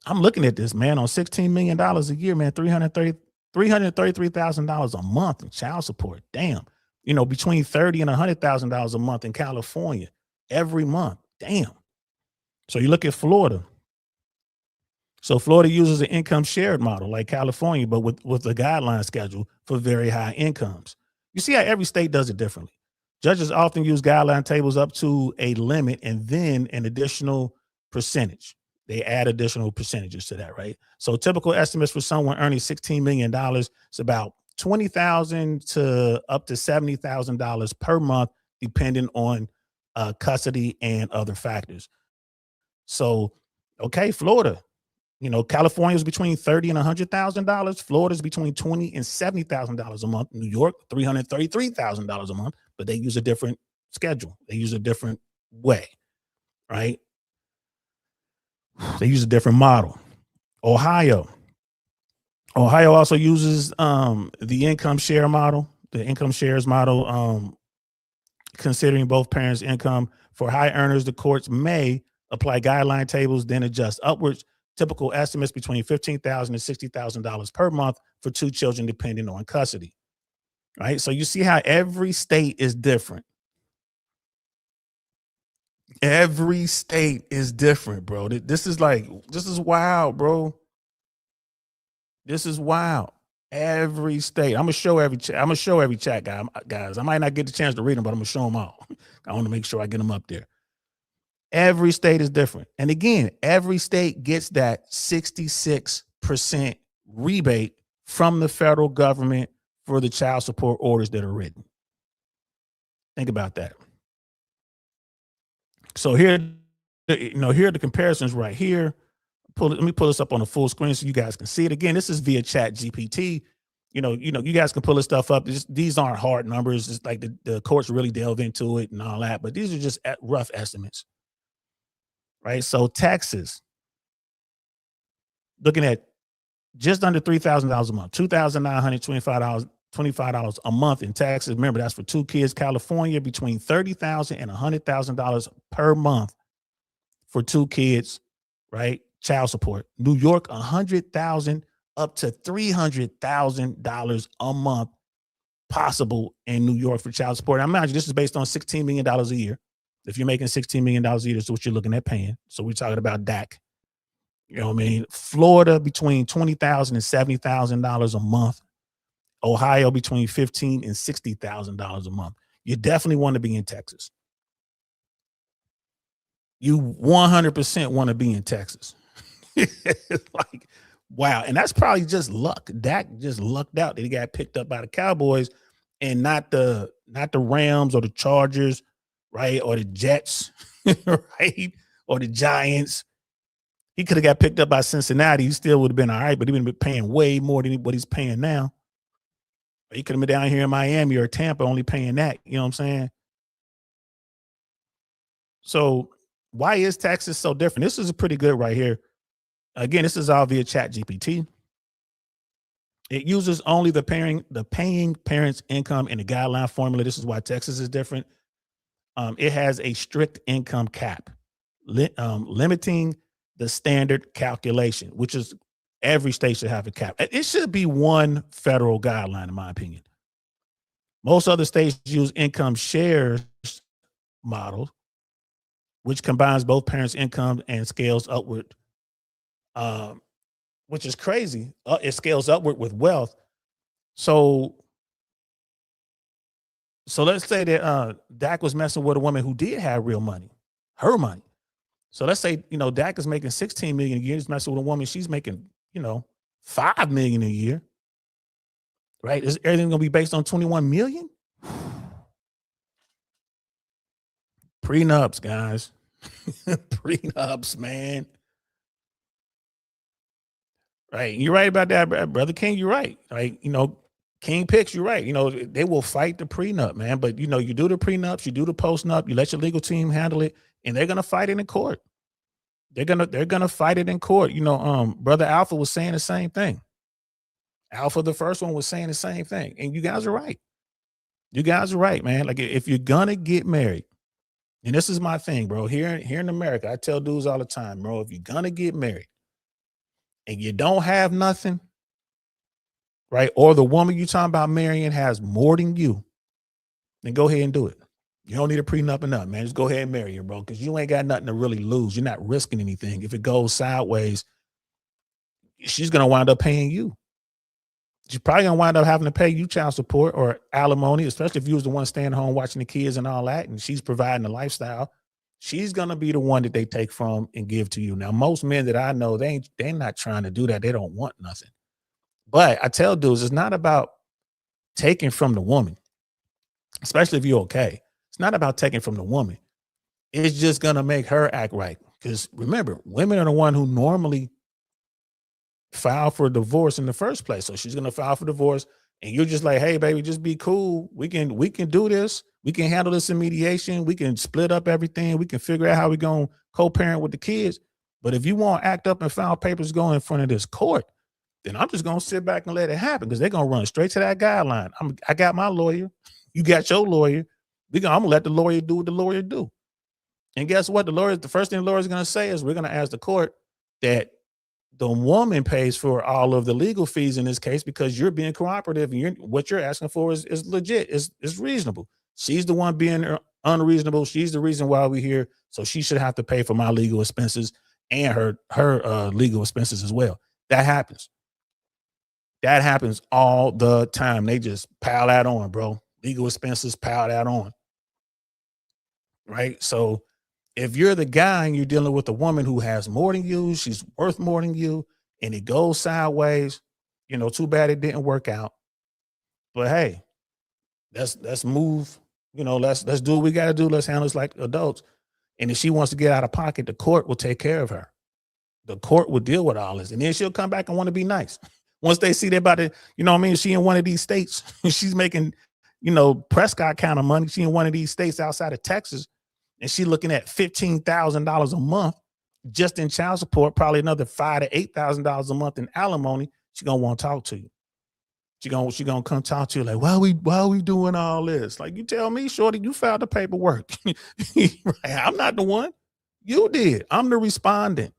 I'm looking at this, man, on $16 million a year, man, $333,000 a month in child support. Damn. Between $30,000 and $100,000 a month in California every month. Damn. So you look at Florida. So Florida uses an income shared model like California, but with a guideline schedule for very high incomes. You see how every state does it differently. Judges often use guideline tables up to a limit and then an additional percentage. They add additional percentages to that, right? So typical estimates for someone earning $16 million is about $20,000 to up to $70,000 per month, depending on custody and other factors. So, okay, Florida, California is between $30,000 and $100,000. Florida is between $20,000 and $70,000 a month. New York, $333,000 a month, but they use a different schedule. They use a different way, right? They use a different model. Ohio also uses the income share model, the income shares model, considering both parents' income. For high earners, the courts may apply guideline tables, then adjust upwards. Typical estimates between $15,000 and $60,000 per month for two children, depending on custody. Right. So you see how every state is different. Every state is different, bro. This is wild, bro. This is wild. Every state. I'm gonna show every chat guys. I might not get the chance to read them, but I'm gonna show them all. I want to make sure I get them up there. Every state is different. And again, every state gets that 66% rebate from the federal government for the child support orders that are written. Think about that. So here are the comparisons right here. Let me pull this up on the full screen so you guys can see it. Again, this is via Chat GPT. You guys can pull this stuff up. These aren't hard numbers. It's like the courts really delve into it and all that, but these are just rough estimates. Right? So Texas, looking at just under $3,000 a month, $2,925 a month in Texas. Remember, that's for 2 kids. California, between $30,000 and $100,000 per month for 2 kids, right? Child support. New York, $100,000 up to $300,000 a month possible in New York for child support. I imagine this is based on $16 million a year. If you're making $16 million a year, that's what you're looking at paying. So we're talking about Dak. You know what I mean? Florida, between $20,000 and $70,000 a month. Ohio, between $15,000 and $60,000 a month. You definitely want to be in Texas. You 100% want to be in Texas. It's like, wow. And that's probably just luck. Dak just lucked out that he got picked up by the Cowboys and not the Rams or the Chargers, right? Or the Jets, right? Or the Giants. He could have got picked up by Cincinnati. He still would have been all right, but he would have been paying way more than what he's paying now. He could have been down here in Miami or Tampa only paying that. You know what I'm saying? So why is Texas so different? This is pretty good right here. Again, this is all via Chat GPT. It uses only the paying parents' income in the guideline formula. This is why Texas is different. It has a strict income cap, limiting the standard calculation, which is every state should have a cap. It should be one federal guideline, in my opinion. Most other states use income shares model, which combines both parents' income and scales upward, which is crazy. It scales upward with wealth. So let's say that Dak was messing with a woman who did have real money, her money. So let's say, Dak is making $16 million a year. He's messing with a woman. She's making, $5 million a year. Right? Is everything going to be based on $21 million? Prenups, guys. Prenups, man. Right. You're right about that, Brother King. You're right. Right. King picks, you're right. They will fight the prenup, man. But you do the prenups, you do the postnup, you let your legal team handle it, and they're gonna fight it in court. They're gonna fight it in court. Brother Alpha was saying the same thing. Alpha, the first one, was saying the same thing. And you guys are right. You guys are right, man. Like, if you're gonna get married, and this is my thing, bro. Here in America, I tell dudes all the time, bro, if you're gonna get married and you don't have nothing, right? Or the woman you talking about marrying has more than you, then go ahead and do it. You don't need a prenup or nothing, man. Just go ahead and marry her, bro, because you ain't got nothing to really lose. You're not risking anything. If it goes sideways, she's going to wind up paying you. She's probably going to wind up having to pay you child support or alimony, especially if you was the one staying home watching the kids and all that, and she's providing the lifestyle. She's going to be the one that they take from and give to you. Now, most men that I know, they're not trying to do that. They don't want nothing. But I tell dudes, it's not about taking from the woman, especially if you're okay. It's not about taking from the woman. It's just going to make her act right. Because remember, women are the one who normally file for divorce in the first place. So she's going to file for divorce, and you're just like, hey, baby, just be cool. We can do this. We can handle this in mediation. We can split up everything. We can figure out how we're going to co-parent with the kids. But if you want to act up and file papers going in front of this court, then I'm just going to sit back and let it happen, because they're going to run straight to that guideline. I got my lawyer. You got your lawyer. I'm going to let the lawyer do what the lawyer do. And guess what? The first thing the lawyer is going to say is, we're going to ask the court that the woman pays for all of the legal fees in this case, because you're being cooperative, and what you're asking for is legit. It's reasonable. She's the one being unreasonable. She's the reason why we're here. So she should have to pay for my legal expenses and her legal expenses as well. That happens. That happens all the time. They just pile that on, bro. Legal expenses pile that on. Right. So if you're the guy and you're dealing with a woman who has more than you, she's worth more than you, and it goes sideways, too bad it didn't work out. But hey, let's move. Let's do what we got to do. Let's handle this like adults. And if she wants to get out of pocket, the court will take care of her. The court will deal with all this, and then she'll come back and want to be nice. Once they see they about to, she in one of these states, she's making, Prescott kind of money. She in one of these states outside of Texas, and she looking at $15,000 a month just in child support, probably another $5,000 to $8,000 a month in alimony. She gonna want to talk to you. She gonna come talk to you like, why are we doing all this? Like, you tell me, shorty, you filed the paperwork. I'm not the one. You did. I'm the respondent.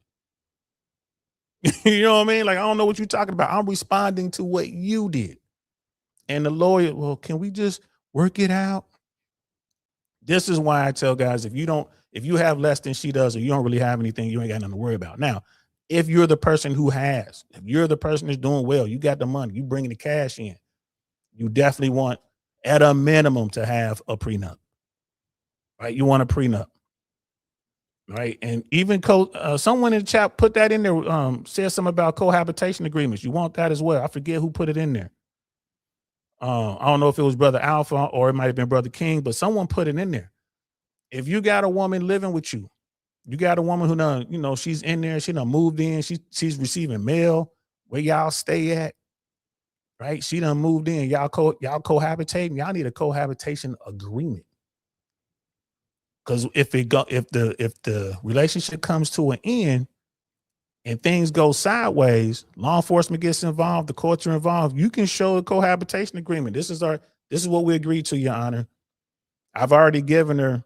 You know what I mean? Like, I don't know what you're talking about. I'm responding to what you did. And the lawyer, well, can we just work it out? This is why I tell guys, if you have less than she does, or you don't really have anything, you ain't got nothing to worry about. Now, if you're the person if you're the person that's doing well, you got the money, you bringing the cash in, you definitely want, at a minimum, to have a prenup, right? You want a prenup, right? And even someone in the chat put that in there, said something about cohabitation agreements. You want that as well. I forget who put it in there. I don't know if it was Brother Alpha or it might have been Brother King, but someone put it in there. If you got a woman living with you, you got a woman who done, she's in there, she done moved in, she's receiving mail where y'all stay at, right? She done moved in, y'all cohabitating, y'all need a cohabitation agreement. Because if the relationship comes to an end and things go sideways, law enforcement gets involved, the courts are involved, you can show a cohabitation agreement. This is what we agreed to, Your Honor. I've already given her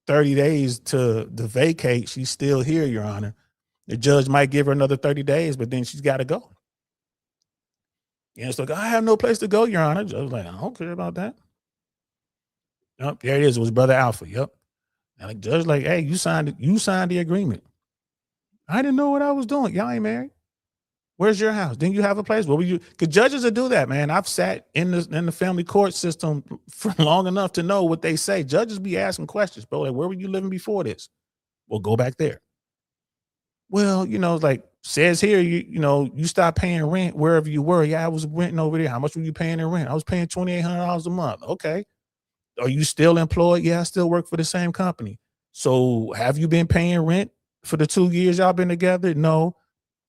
30 days to vacate. She's still here, Your Honor. The judge might give her another 30 days, but then she's got to go. And it's like, I have no place to go, Your Honor. Judge like, I don't care about that. Yep, there it is. It was Brother Alpha. Yep. And the judge like, hey, you signed the agreement. I didn't know what I was doing. Y'all ain't married. Where's your house? Didn't you have a place? What were you? Because judges will do that, man. I've sat in the family court system for long enough to know what they say. Judges be asking questions, bro. Like, where were you living before this? Well, go back there. Well, like says here, you stopped paying rent wherever you were. Yeah, I was renting over there. How much were you paying in rent? I was paying $2,800 a month. Okay. Are you still employed? Yeah, I still work for the same company. So have you been paying rent for the 2 years y'all been together? No.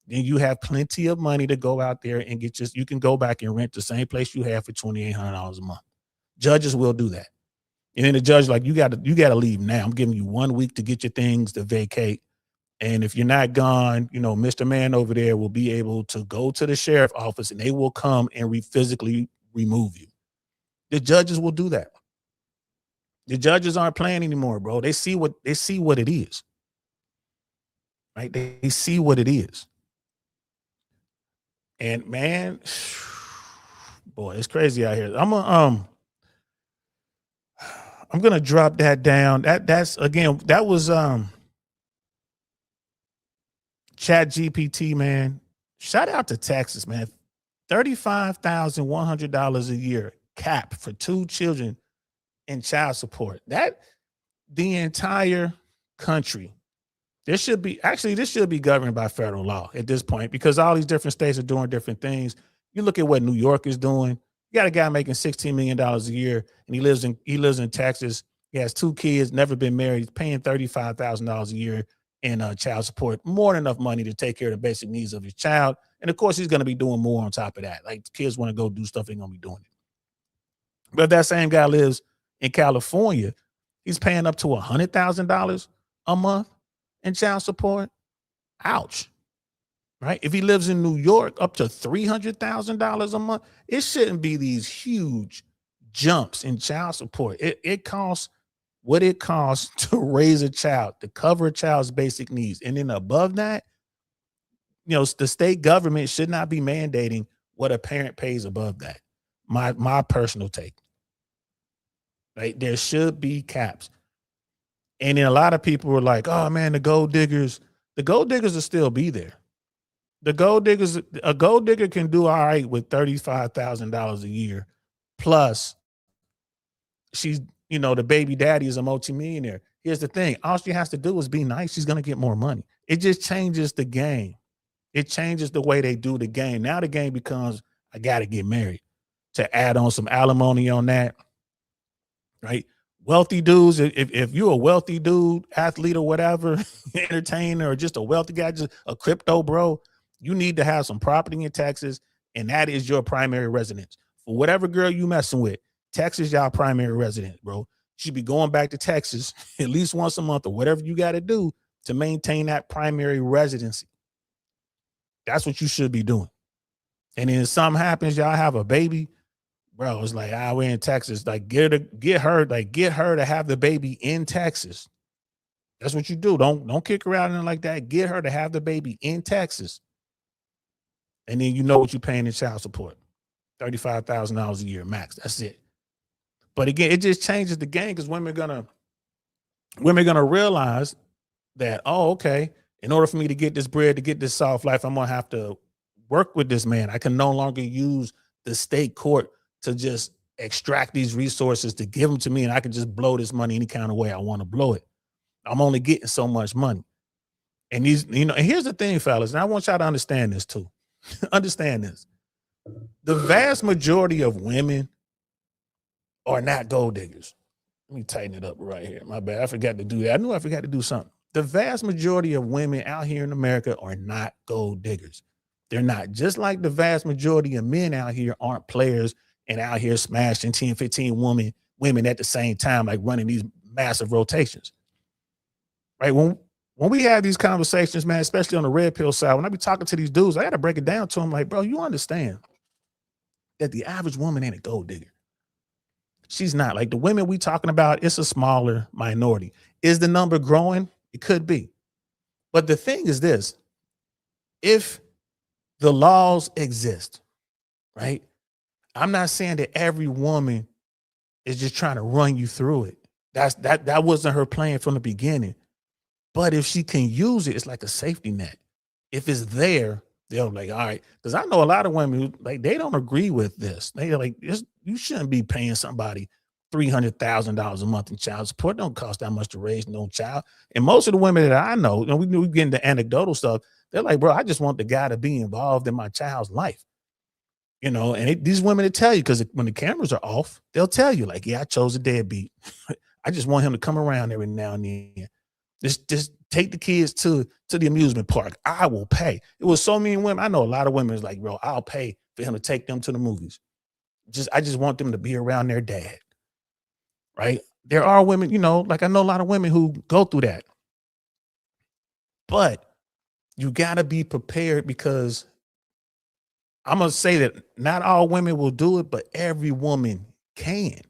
Then you have plenty of money to go out there and you can go back and rent the same place you have for $2,800 a month. Judges will do that. And then the judge like, you got to leave now. I'm giving you 1 week to get your things to vacate. And if you're not gone, Mr. Man over there will be able to go to the sheriff's office and they will come and physically remove you. The judges will do that. The judges aren't playing anymore, bro. They see what it is. Right? They see what it is. And man, boy, it's crazy out here. I'm gonna drop that down. That was Chat GPT, man. Shout out to Texas, man. $35,100 a year cap for 2 children in child support. That the entire country. This should be governed by federal law at this point, because all these different states are doing different things. You look at what New York is doing. You got a guy making $16 million a year, and he lives in Texas. He has 2 kids, never been married. He's paying $35,000 a year in child support, more than enough money to take care of the basic needs of his child. And of course, he's going to be doing more on top of that. Like, kids want to go do stuff, they're going to be doing it. But if that same guy lives in California, he's paying up to $100,000 a month in child support. Ouch. Right? If he lives in New York, up to $300,000 a month. It shouldn't be these huge jumps in child support. It costs what it costs to raise a child, to cover a child's basic needs. And then above that, the state government should not be mandating what a parent pays above that. My personal take. Right? There should be caps. And then a lot of people were like, oh man, the gold diggers will still be there. The gold diggers, a gold digger can do all right with $35,000 a year. Plus, she's, the baby daddy is a multimillionaire. Here's the thing. All she has to do is be nice. She's going to get more money. It just changes the game. It changes the way they do the game. Now the game becomes, I got to get married. To add on some alimony on that, right? Wealthy dudes, if you're a wealthy dude, athlete or whatever, entertainer, or just a wealthy guy, just a crypto bro, you need to have some property in Texas, and that is your primary residence. For whatever girl you messing with, Texas y'all primary residence, bro. You should be going back to Texas at least once a month or whatever you got to do to maintain that primary residency. That's what you should be doing. And then if something happens, y'all have a baby, bro, it's like, we're in Texas. Like, get her to have the baby in Texas. That's what you do. Don't kick her out and like that. Get her to have the baby in Texas. And then you know what you're paying in child support. $35,000 a year max. That's it. But again, it just changes the game because women are gonna realize that, oh, okay, in order for me to get this bread, to get this soft life, I'm gonna have to work with this man. I can no longer use the state court to just extract these resources to give them to me, and I can just blow this money any kind of way I want to blow it. I'm only getting so much money. And and here's the thing, fellas, and I want y'all to understand this too. Understand this. The vast majority of women are not gold diggers. Let me tighten it up right here. My bad. I forgot to do that. I knew I forgot to do something. The vast majority of women out here in America are not gold diggers. They're not. Just like the vast majority of men out here aren't players and out here smashing 10, 15 women at the same time, like running these massive rotations. Right? When we have these conversations, man, especially on the red pill side, when I be talking to these dudes, I got to break it down to them like, bro, you understand that the average woman ain't a gold digger. She's not. Like, the women we talking about, it's a smaller minority. Is the number growing? It could be. But the thing is this, if the laws exist, right? I'm not saying that every woman is just trying to run you through it. That wasn't her plan from the beginning. But if she can use it, it's like a safety net. If it's there, they'll like, all right. Because I know a lot of women who, like, they don't agree with this. They're like, you shouldn't be paying somebody $300,000 a month in child support. It don't cost that much to raise no child. And most of the women that I know, and we get into anecdotal stuff, they're like, bro, I just want the guy to be involved in my child's life. And these women will tell you, because when the cameras are off, they'll tell you, like, yeah, I chose a deadbeat. I just want him to come around every now and then. Just take the kids to the amusement park. I will pay. It was so many women. I know a lot of women is like, bro, I'll pay for him to take them to the movies. I just want them to be around their dad. Right? There are women, like I know a lot of women who go through that. But you got to be prepared, because I'm going to say that not all women will do it, but every woman can.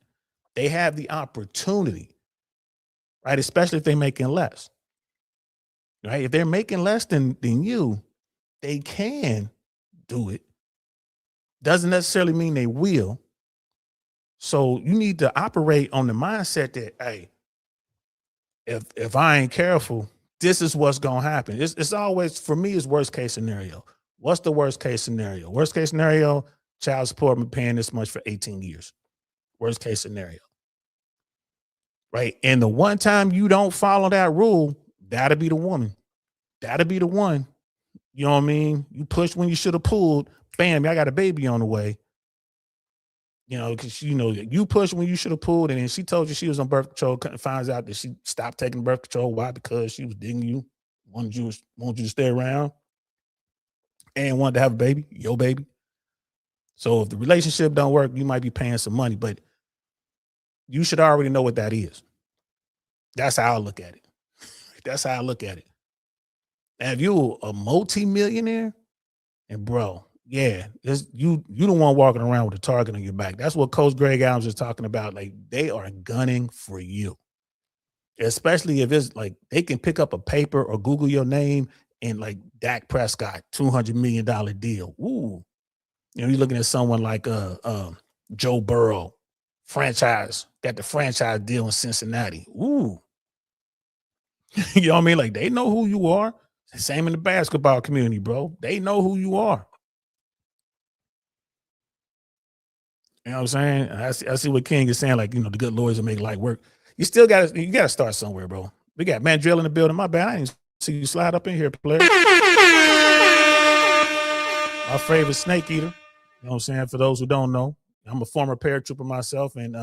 They have the opportunity, right? Especially if they're making less, right? If they're making less than you, they can do it. Doesn't necessarily mean they will. So you need to operate on the mindset that, hey, if I ain't careful, this is what's going to happen. It's always, for me, it's worst case scenario. What's the worst case scenario? Worst case scenario, child support, I'm paying this much for 18 years. Worst case scenario. Right? And the one time you don't follow that rule, that'll be the woman. That'll be the one. You know what I mean? You pushed when you should have pulled. Bam, I got a baby on the way. Because you pushed when you should have pulled, and then she told you she was on birth control, finds out that she stopped taking birth control. Why? Because she was digging you, wanted you to stay around, and wanted to have a baby, your baby. So if the relationship don't work, you might be paying some money, but you should already know what that is. That's how I look at it. That's how I look at it. Now, if you're a multi-millionaire, and bro, yeah, you don't want walking around with a target on your back. That's what Coach Greg Adams is talking about. Like, they are gunning for you. Especially if it's like they can pick up a paper or Google your name and like Dak Prescott, $200 million deal. Ooh. You're looking at someone like Joe Burrow, got the franchise deal in Cincinnati. Ooh. You know what I mean? Like, they know who you are. Same in the basketball community, bro. They know who you are. You know what I'm saying? I see what King is saying, like, the good lawyers will make light work. You gotta start somewhere, bro. We got Mandrill in the building. My bad. I didn't see you slide up in here, player. My favorite snake eater. You know what I'm saying? For those who don't know, I'm a former paratrooper myself, and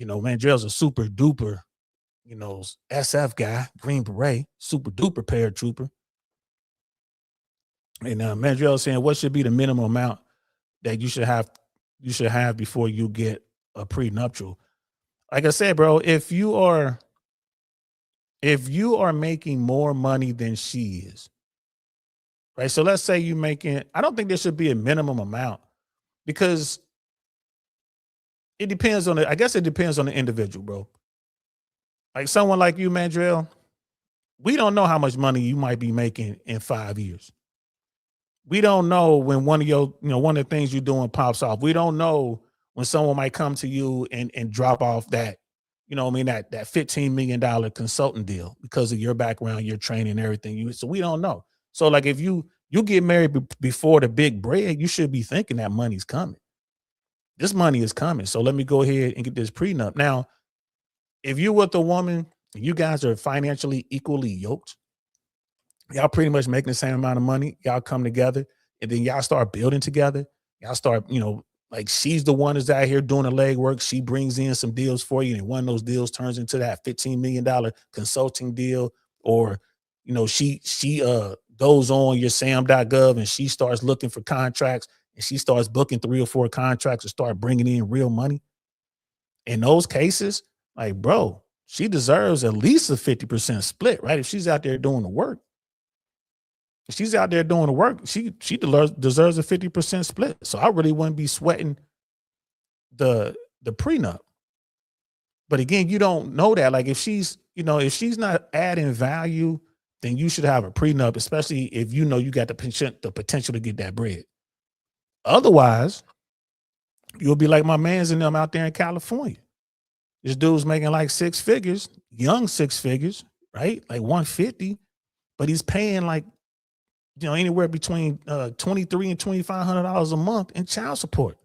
Mandrell's a super duper, SF guy, Green Beret, super duper paratrooper. And Mandrell saying, what should be the minimum amount that you should have before you get a prenuptial? Like I said, bro, if you are making more money than she is, right? So let's say I don't think there should be a minimum amount, because it depends on I guess it depends on the individual, bro. Like someone like you, Mandrell, we don't know how much money you might be making in 5 years. We don't know when one of the things you're doing pops off. We don't know when someone might come to you and drop off that, that $15 million consultant deal because of your background, your training, and everything. So we don't know. So like if you get married before the big bread, you should be thinking that money's coming. This money is coming. So let me go ahead and get this prenup. Now, if you're with a woman, you guys are financially equally yoked, y'all pretty much making the same amount of money. Y'all come together and then y'all start building together. Y'all start, like she's the one that's out here doing the legwork. She brings in some deals for you, and one of those deals turns into that $15 million consulting deal. Or, she goes on your sam.gov and she starts looking for contracts, and she starts booking 3 or 4 contracts and start bringing in real money. In those cases, like, bro, she deserves at least a 50% split, right? If she's out there doing the work. If she's out there doing the work, she deserves a 50% split. So I really wouldn't be sweating the prenup. But again, you don't know that. Like if she's not adding value, then you should have a prenup, especially if you got the potential to get that bread. Otherwise, you'll be like my mans and them out there in California. This dude's making like 6 figures, young 6 figures, right? Like 150, but he's paying like, anywhere between $2,300 and $2,500 a month in child support.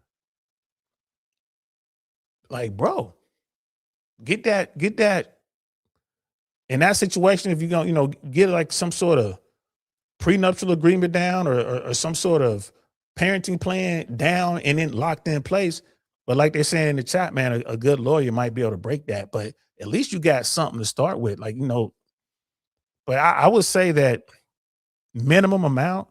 Like, bro, get that in that situation. If you're gonna, get like some sort of prenuptial agreement down, or some sort of parenting plan down and then locked in place. But like they're saying in the chat, man, a good lawyer might be able to break that. But at least you got something to start with, like, but I would say that minimum amount,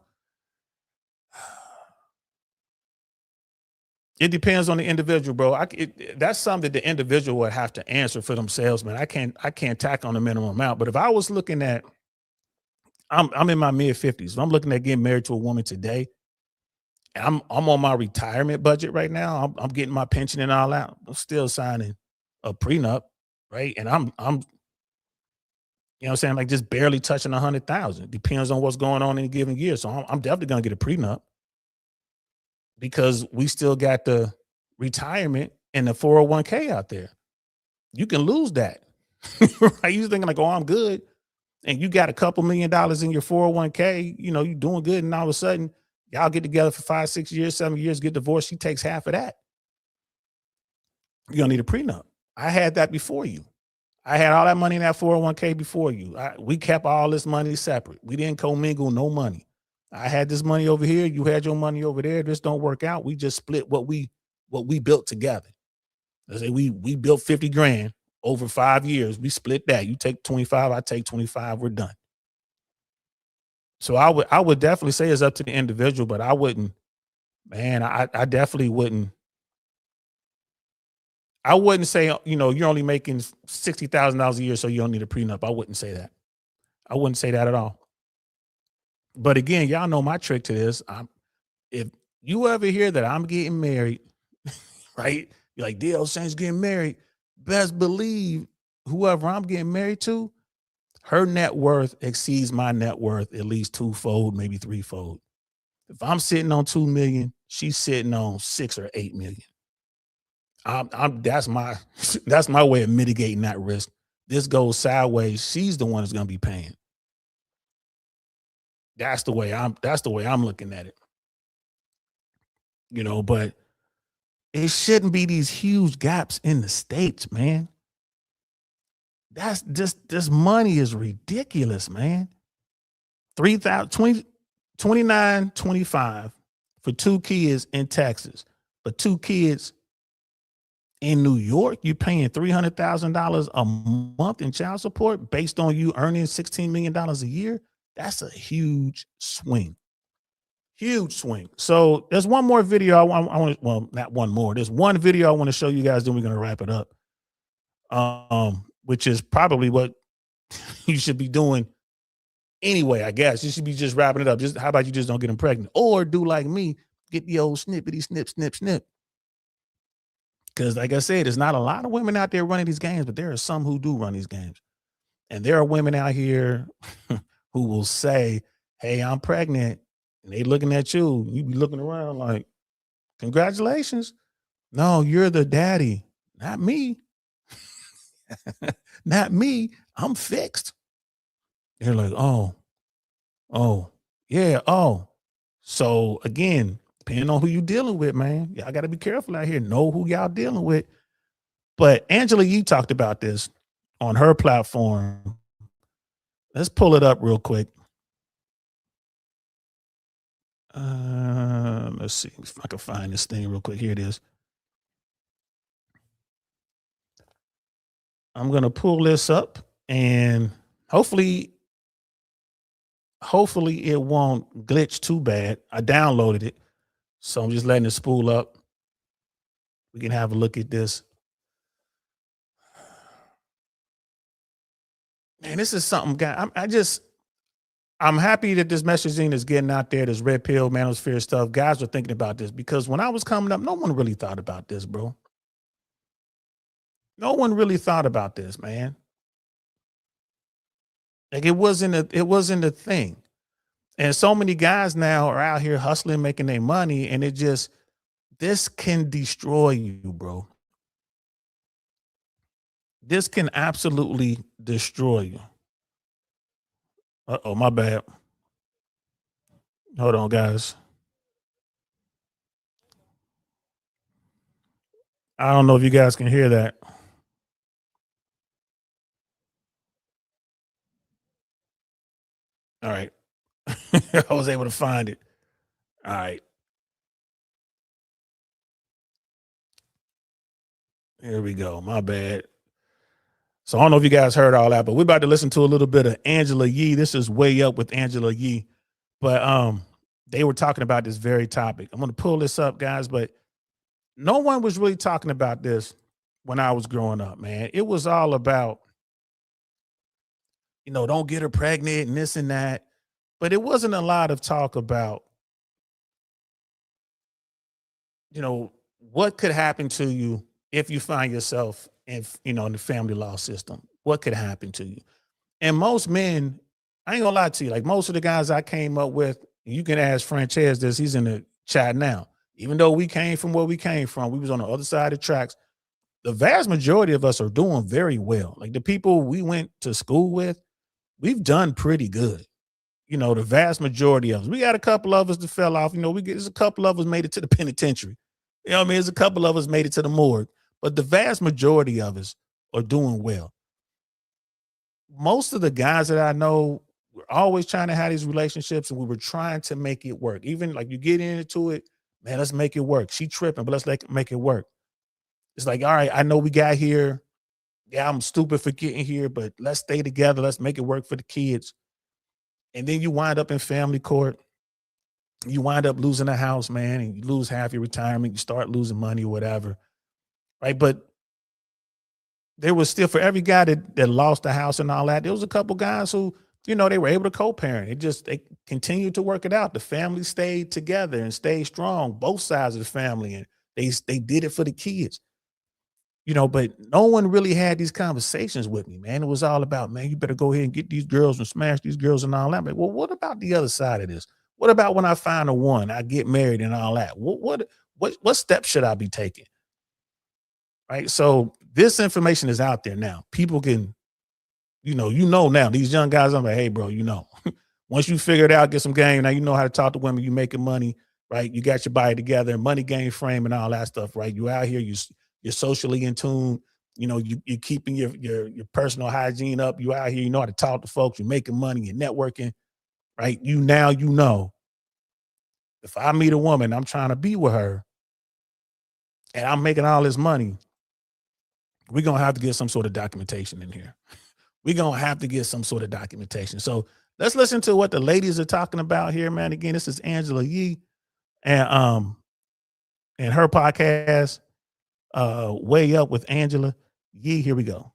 it depends on the individual, bro. That's something that the individual would have to answer for themselves, man. I can't tack on the minimum amount. But if I was looking at, I'm in my mid 50s. If I'm looking at getting married to a woman today, and I'm on my retirement budget right now. I'm getting my pension and all out. I'm still signing a prenup, right? And I'm what I'm saying, like just barely touching 100,000. Depends on what's going on in a given year. So I'm definitely gonna get a prenup, because we still got the retirement and the 401k out there. You can lose that. Right? You're thinking like, oh, I'm good. And you got a couple $1 million in your 401k, you're doing good. And all of a sudden, y'all get together for 5, 6 years, 7 years, get divorced. She takes half of that. You're going to need a prenup. I had that before you. I had all that money in that 401k before you. We kept all this money separate. We didn't commingle no money. I had this money over here. You had your money over there. This don't work out. We just split what we built together. Let's say we built 50 grand over 5 years. We split that. You take 25, I take 25. We're done. So I would definitely say it's up to the individual, but I wouldn't, man, I definitely wouldn't. I wouldn't say, you're only making $60,000 a year, so you don't need a prenup. I wouldn't say that. I wouldn't say that at all. But again, y'all know my trick to this. If you ever hear that I'm getting married, right? You're like, DL Saint's getting married. Best believe whoever I'm getting married to, her net worth exceeds my net worth at least 2-fold, maybe 3-fold. If I'm sitting on 2 million, she's sitting on 6 or 8 million. That's my way of mitigating that risk. This goes sideways. She's the one that's going to be paying. That's the way I'm looking at it. But it shouldn't be these huge gaps in the states, man. That's just this money is ridiculous, man. 3,000 29.25 for 2 kids in Texas. But 2 kids in New York, you're paying $300,000 a month in child support based on you earning $16 million a year. That's a huge swing. Huge swing. So there's one more video I want. Well, not one more. There's one video I want to show you guys. Then we're gonna wrap it up. Which is probably what you should be doing anyway. I guess you should be just wrapping it up. Just how about you just don't get them pregnant, or do like me, get the old snippety snip snip snip. Because like I said, there's not a lot of women out there running these games, but there are some who do run these games, and there are women out here who will say, "Hey, I'm pregnant." And they looking at you, you be looking around like, congratulations. No, you're the daddy, not me. Not me. I'm fixed. They're like, oh, yeah, oh. So again, depending on who you dealing with, man, y'all got to be careful out here. Know who y'all dealing with. But Angela Yee talked about this on her platform. Let's pull it up real quick. Let's see if I can find this thing real quick. Here it is. I'm going to pull this up and hopefully it won't glitch too bad. I downloaded it, so I'm just letting it spool up. We can have a look at this. Man, this is something, guy. I'm happy that this messaging is getting out there. This red pill, manosphere stuff. Guys are thinking about this because when I was coming up, no one really thought about this, bro. No one really thought about this, man. Like it wasn't a thing. And so many guys now are out here hustling, making their money, and this can destroy you, bro. This can absolutely destroy you. Uh-oh, my bad. Hold on, guys. I don't know if you guys can hear that. All right. I was able to find it. All right. Here we go. My bad. So I don't know if you guys heard all that, but we're about to listen to a little bit of Angela Yee. This is Way Up with Angela Yee. But they were talking about this very topic. I'm going to pull this up, guys, but no one was really talking about this when I was growing up, man. It was all about, don't get her pregnant and this and that. But it wasn't a lot of talk about, what could happen to you if you find yourself in the family law system. What could happen to you? And most men, I ain't gonna lie to you, like most of the guys I came up with, you can ask Frances this, he's in the chat now. Even though we came from where we came from, we was on the other side of the tracks. The vast majority of us are doing very well. Like the people we went to school with, we've done pretty good. The vast majority of us. We got a couple of us that fell off. There's a couple of us made it to the penitentiary. There's a couple of us made it to the morgue. But the vast majority of us are doing well. Most of the guys that I know were always trying to have these relationships, and we were trying to make it work. Even like you get into it, man, let's make it work. She tripping, but let's make it work. It's like, all right, I know we got here. Yeah, I'm stupid for getting here, but let's stay together. Let's make it work for the kids. And then you wind up in family court. You wind up losing a house, man, and you lose half your retirement. You start losing money or whatever. Right. But there was still, for every guy that lost the house and all that, there was a couple guys who, they were able to co-parent. They continued to work it out. The family stayed together and stayed strong, both sides of the family. And they did it for the kids. But no one really had these conversations with me, man. It was all about, man, you better go ahead and get these girls and smash these girls and all that. But, well, what about the other side of this? What about when I find a one, I get married and all that? What steps should I be taking? Right. So this information is out there now. People can, now these young guys, I'm like, hey, bro, Once you figure it out, get some game. Now you know how to talk to women. You making money, right? You got your body together, money game frame, and all that stuff, right? You out here, you're socially in tune. You know, you're keeping your personal hygiene up. You out here, you know how to talk to folks. You're making money. You're networking, right? You know, if I meet a woman, I'm trying to be with her, and I'm making all this money, we're gonna have to get some sort of documentation in here. We're gonna have to get some sort of documentation. So let's listen to what the ladies are talking about here, man. Again, this is Angela Yee and her podcast, Way Up with Angela Yee. Here we go.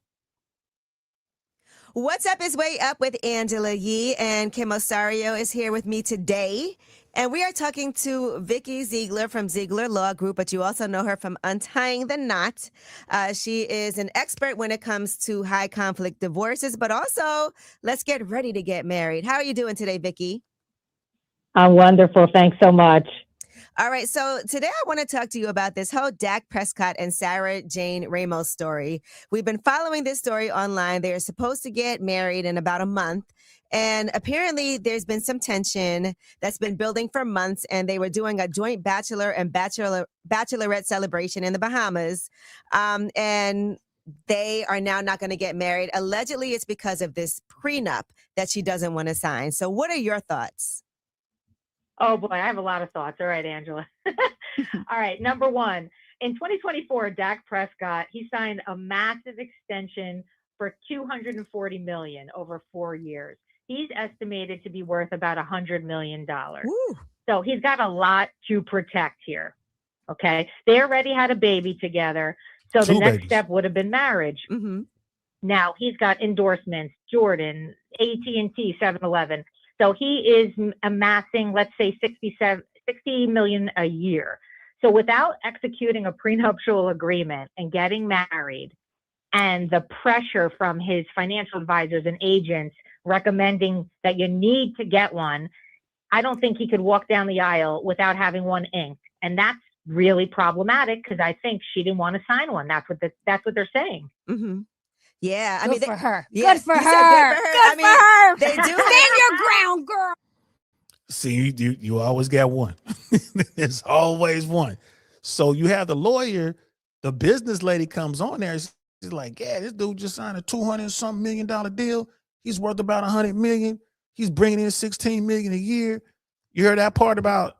What's up? Is Way Up with Angela Yee, and Kim Osario is here with me today. And we are talking to Vicki Ziegler from Ziegler Law Group, but you also know her from Untying the Knot. She is an expert when it comes to high conflict divorces, but also let's get ready to get married. How are you doing today, Vicki? I'm wonderful. Thanks so much. All right. So today I want to talk to you about this whole Dak Prescott and Sarah Jane Ramos story. We've been following this story online. They're supposed to get married in about a month. And apparently there's been some tension that's been building for months. And they were doing a joint bachelor and bachelorette celebration in the Bahamas. And they are now not going to get married. Allegedly, it's because of this prenup that she doesn't want to sign. So what are your thoughts? Oh boy, I have a lot of thoughts. All right, Angela. All right, number one, in 2024, Dak Prescott, he signed a massive extension for $240 million over 4 years. He's estimated to be worth about $100 million. So he's got a lot to protect here. Okay, they already had a baby together, so the next step would have been marriage. Mm-hmm. Now he's got endorsements, Jordan, AT&T, 7-Eleven. So he is amassing, let's say, $60 million a year. So without executing a prenuptial agreement and getting married, and the pressure from his financial advisors and agents recommending that you need to get one, I don't think he could walk down the aisle without having one inked. And that's really problematic because I think she didn't want to sign one. That's what they're saying. Mm-hmm. Yeah, good for her. Yeah, good for her. Good for her. They do stand your ground, girl. See, you always got one. There's always one. So you have the lawyer, the business lady comes on there. She's like, yeah, this dude just signed a $200-something million deal. He's worth about $100 million. He's bringing in $16 million a year. You heard that part about?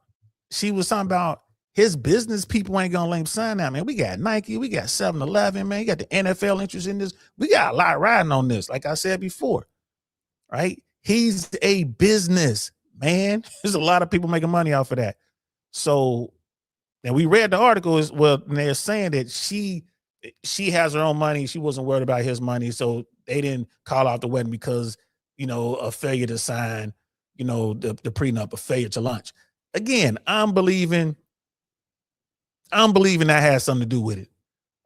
She was talking about his business people ain't gonna let him sign that, man. We got Nike, we got 7-Eleven, man. You got the NFL interest in this. We got a lot riding on this, like I said before, right? He's a business, man. There's a lot of people making money off of that. So, and we read the article as well, and they're saying that she has her own money. She wasn't worried about his money, so they didn't call out the wedding because, a failure to sign, the prenup, a failure to launch. Again, I'm believing that has something to do with it.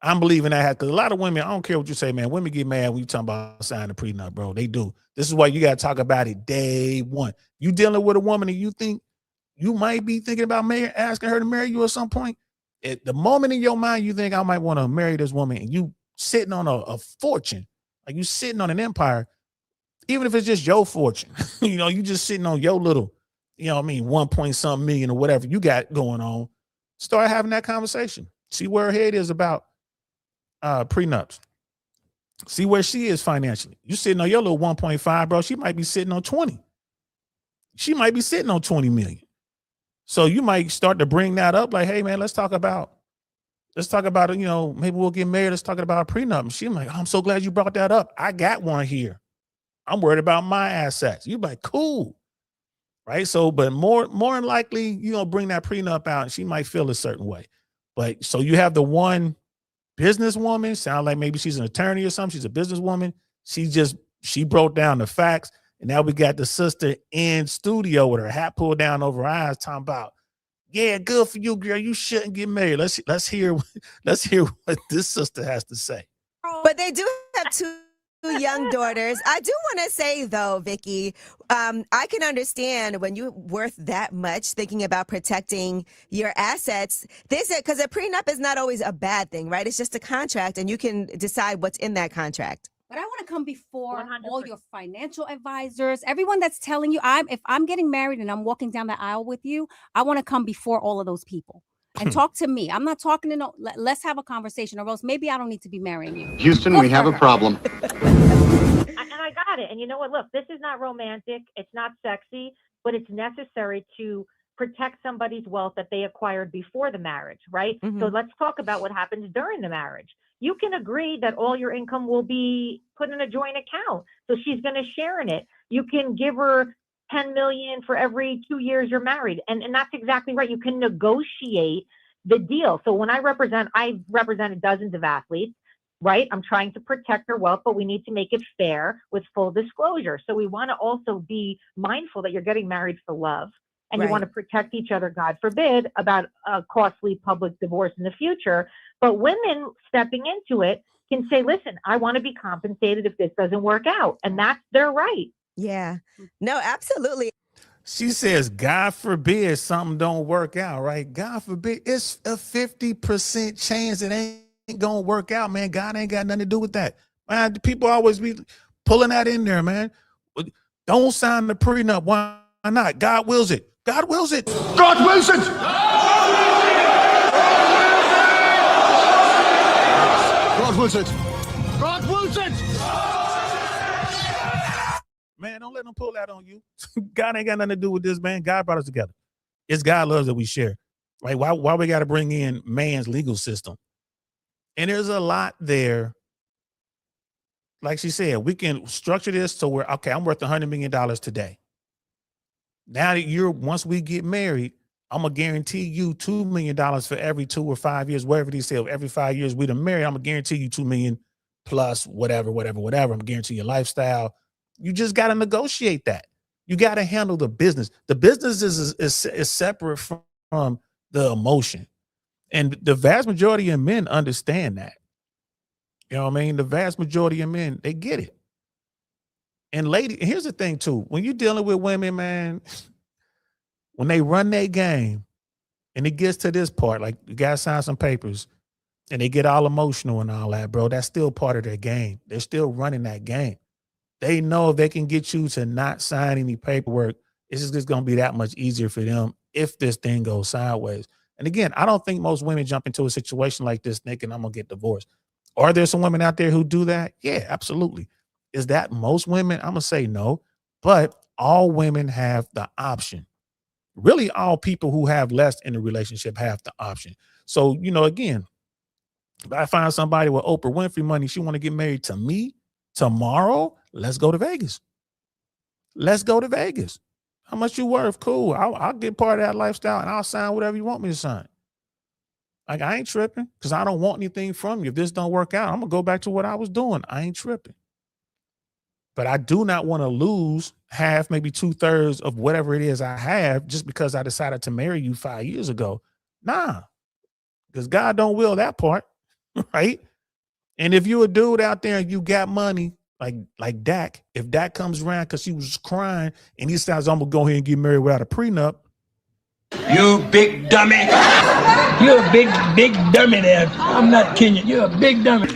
I'm believing that because a lot of women, I don't care what you say, man. Women get mad when you talk about signing a prenup, bro. They do. This is why you got to talk about it day one. You dealing with a woman and you think you might be thinking about asking her to marry you at some point. At the moment in your mind, you think I might want to marry this woman, and you sitting on a fortune, like you sitting on an empire, even if it's just your fortune, you just sitting on your little, 1-point-something million or whatever you got going on. Start having that conversation. See where her head is about prenups. See where she is financially. You sitting on your little 1.5, bro. She might be sitting on 20. She might be sitting on 20 million. So you might start to bring that up like, hey, man, let's talk about it. Maybe we'll get married. Let's talk about a prenup. And she's like, oh, I'm so glad you brought that up. I got one here. I'm worried about my assets. You're like, cool. Right. So, but more than likely, bring that prenup out and she might feel a certain way. But so you have the one businesswoman, sound like maybe she's an attorney or something. She's a businesswoman. She broke down the facts. And now we got the sister in studio with her hat pulled down over her eyes, talking about, yeah, good for you, girl. You shouldn't get married. Let's hear what this sister has to say. But they do have two young daughters. I do want to say, though, Vicki, I can understand when you're worth that much, thinking about protecting your assets. Because a prenup is not always a bad thing, right? It's just a contract, and you can decide what's in that contract. But I want to come before 100%. all your financial advisors, everyone that's telling you if I'm getting married and I'm walking down the aisle with you, I want to come before all of those people and talk to me. I'm not talking to no. Let's have a conversation, or else maybe I don't need to be marrying you. Houston, we have a problem. And I got it. And you know what? Look, this is not romantic. It's not sexy, but it's necessary to protect somebody's wealth that they acquired before the marriage, right? So let's talk about what happens during the marriage. You can agree that all your income will be put in a joint account. So she's going to share in it. You can give her 10 million for every 2 years you're married. And that's exactly right. You can negotiate the deal. So when I've represented dozens of athletes, right? I'm trying to protect her wealth, but we need to make it fair with full disclosure. So we want to also be mindful that you're getting married for love. And you want to protect each other, God forbid, about a costly public divorce in the future. But women stepping into it can say, listen, I want to be compensated if this doesn't work out. And that's their right. Yeah. No, absolutely. She says, God forbid something don't work out, right? God forbid. It's a 50% chance it ain't going to work out, man. God ain't got nothing to do with that. Man, people always be pulling that in there, man. Don't sign the prenup. Why not? God wills it. God wills it. God wills it! God wills it! God wills it! Man, don't let them pull that on you. God ain't got nothing to do with this, man. God brought us together. It's God loves that we share. Right? Why we got to bring in man's legal system? And there's a lot there. Like she said, we can structure this so we're, okay, I'm worth $100 million today. Now that once we get married, I'm going to guarantee you $2 million for every 2 or 5 years, whatever they say, every 5 years we done married, I'm going to guarantee you $2 million plus whatever. I'm going to guarantee your lifestyle. You just got to negotiate that. You got to handle the business. The business is separate from the emotion. And the vast majority of men understand that. You know what I mean? The vast majority of men, they get it. And here's the thing too. When you're dealing with women, man, when they run their game and it gets to this part, like you got to sign some papers and they get all emotional and all that, bro, that's still part of their game. They're still running that game. They know if they can get you to not sign any paperwork, it's just going to be that much easier for them if this thing goes sideways. And again, I don't think most women jump into a situation like this thinking I'm going to get divorced. Are there some women out there who do that? Yeah, absolutely. Is that most women? I'm going to say no, but all women have the option. Really, all people who have less in a relationship have the option. So, again, if I find somebody with Oprah Winfrey money, she want to get married to me tomorrow, let's go to Vegas. Let's go to Vegas. How much you worth? Cool. I'll get part of that lifestyle and I'll sign whatever you want me to sign. Like, I ain't tripping because I don't want anything from you. If this don't work out, I'm going to go back to what I was doing. I ain't tripping. But I do not want to lose half, maybe 2/3 of whatever it is I have just because I decided to marry you 5 years ago. Nah, because God don't will that part, right? And if you a dude out there and you got money, like Dak, if Dak comes around because he was crying and he decides I'm going to go ahead and get married without a prenup. You big dummy. You're a big dummy there. I'm not kidding you. You're a big dummy.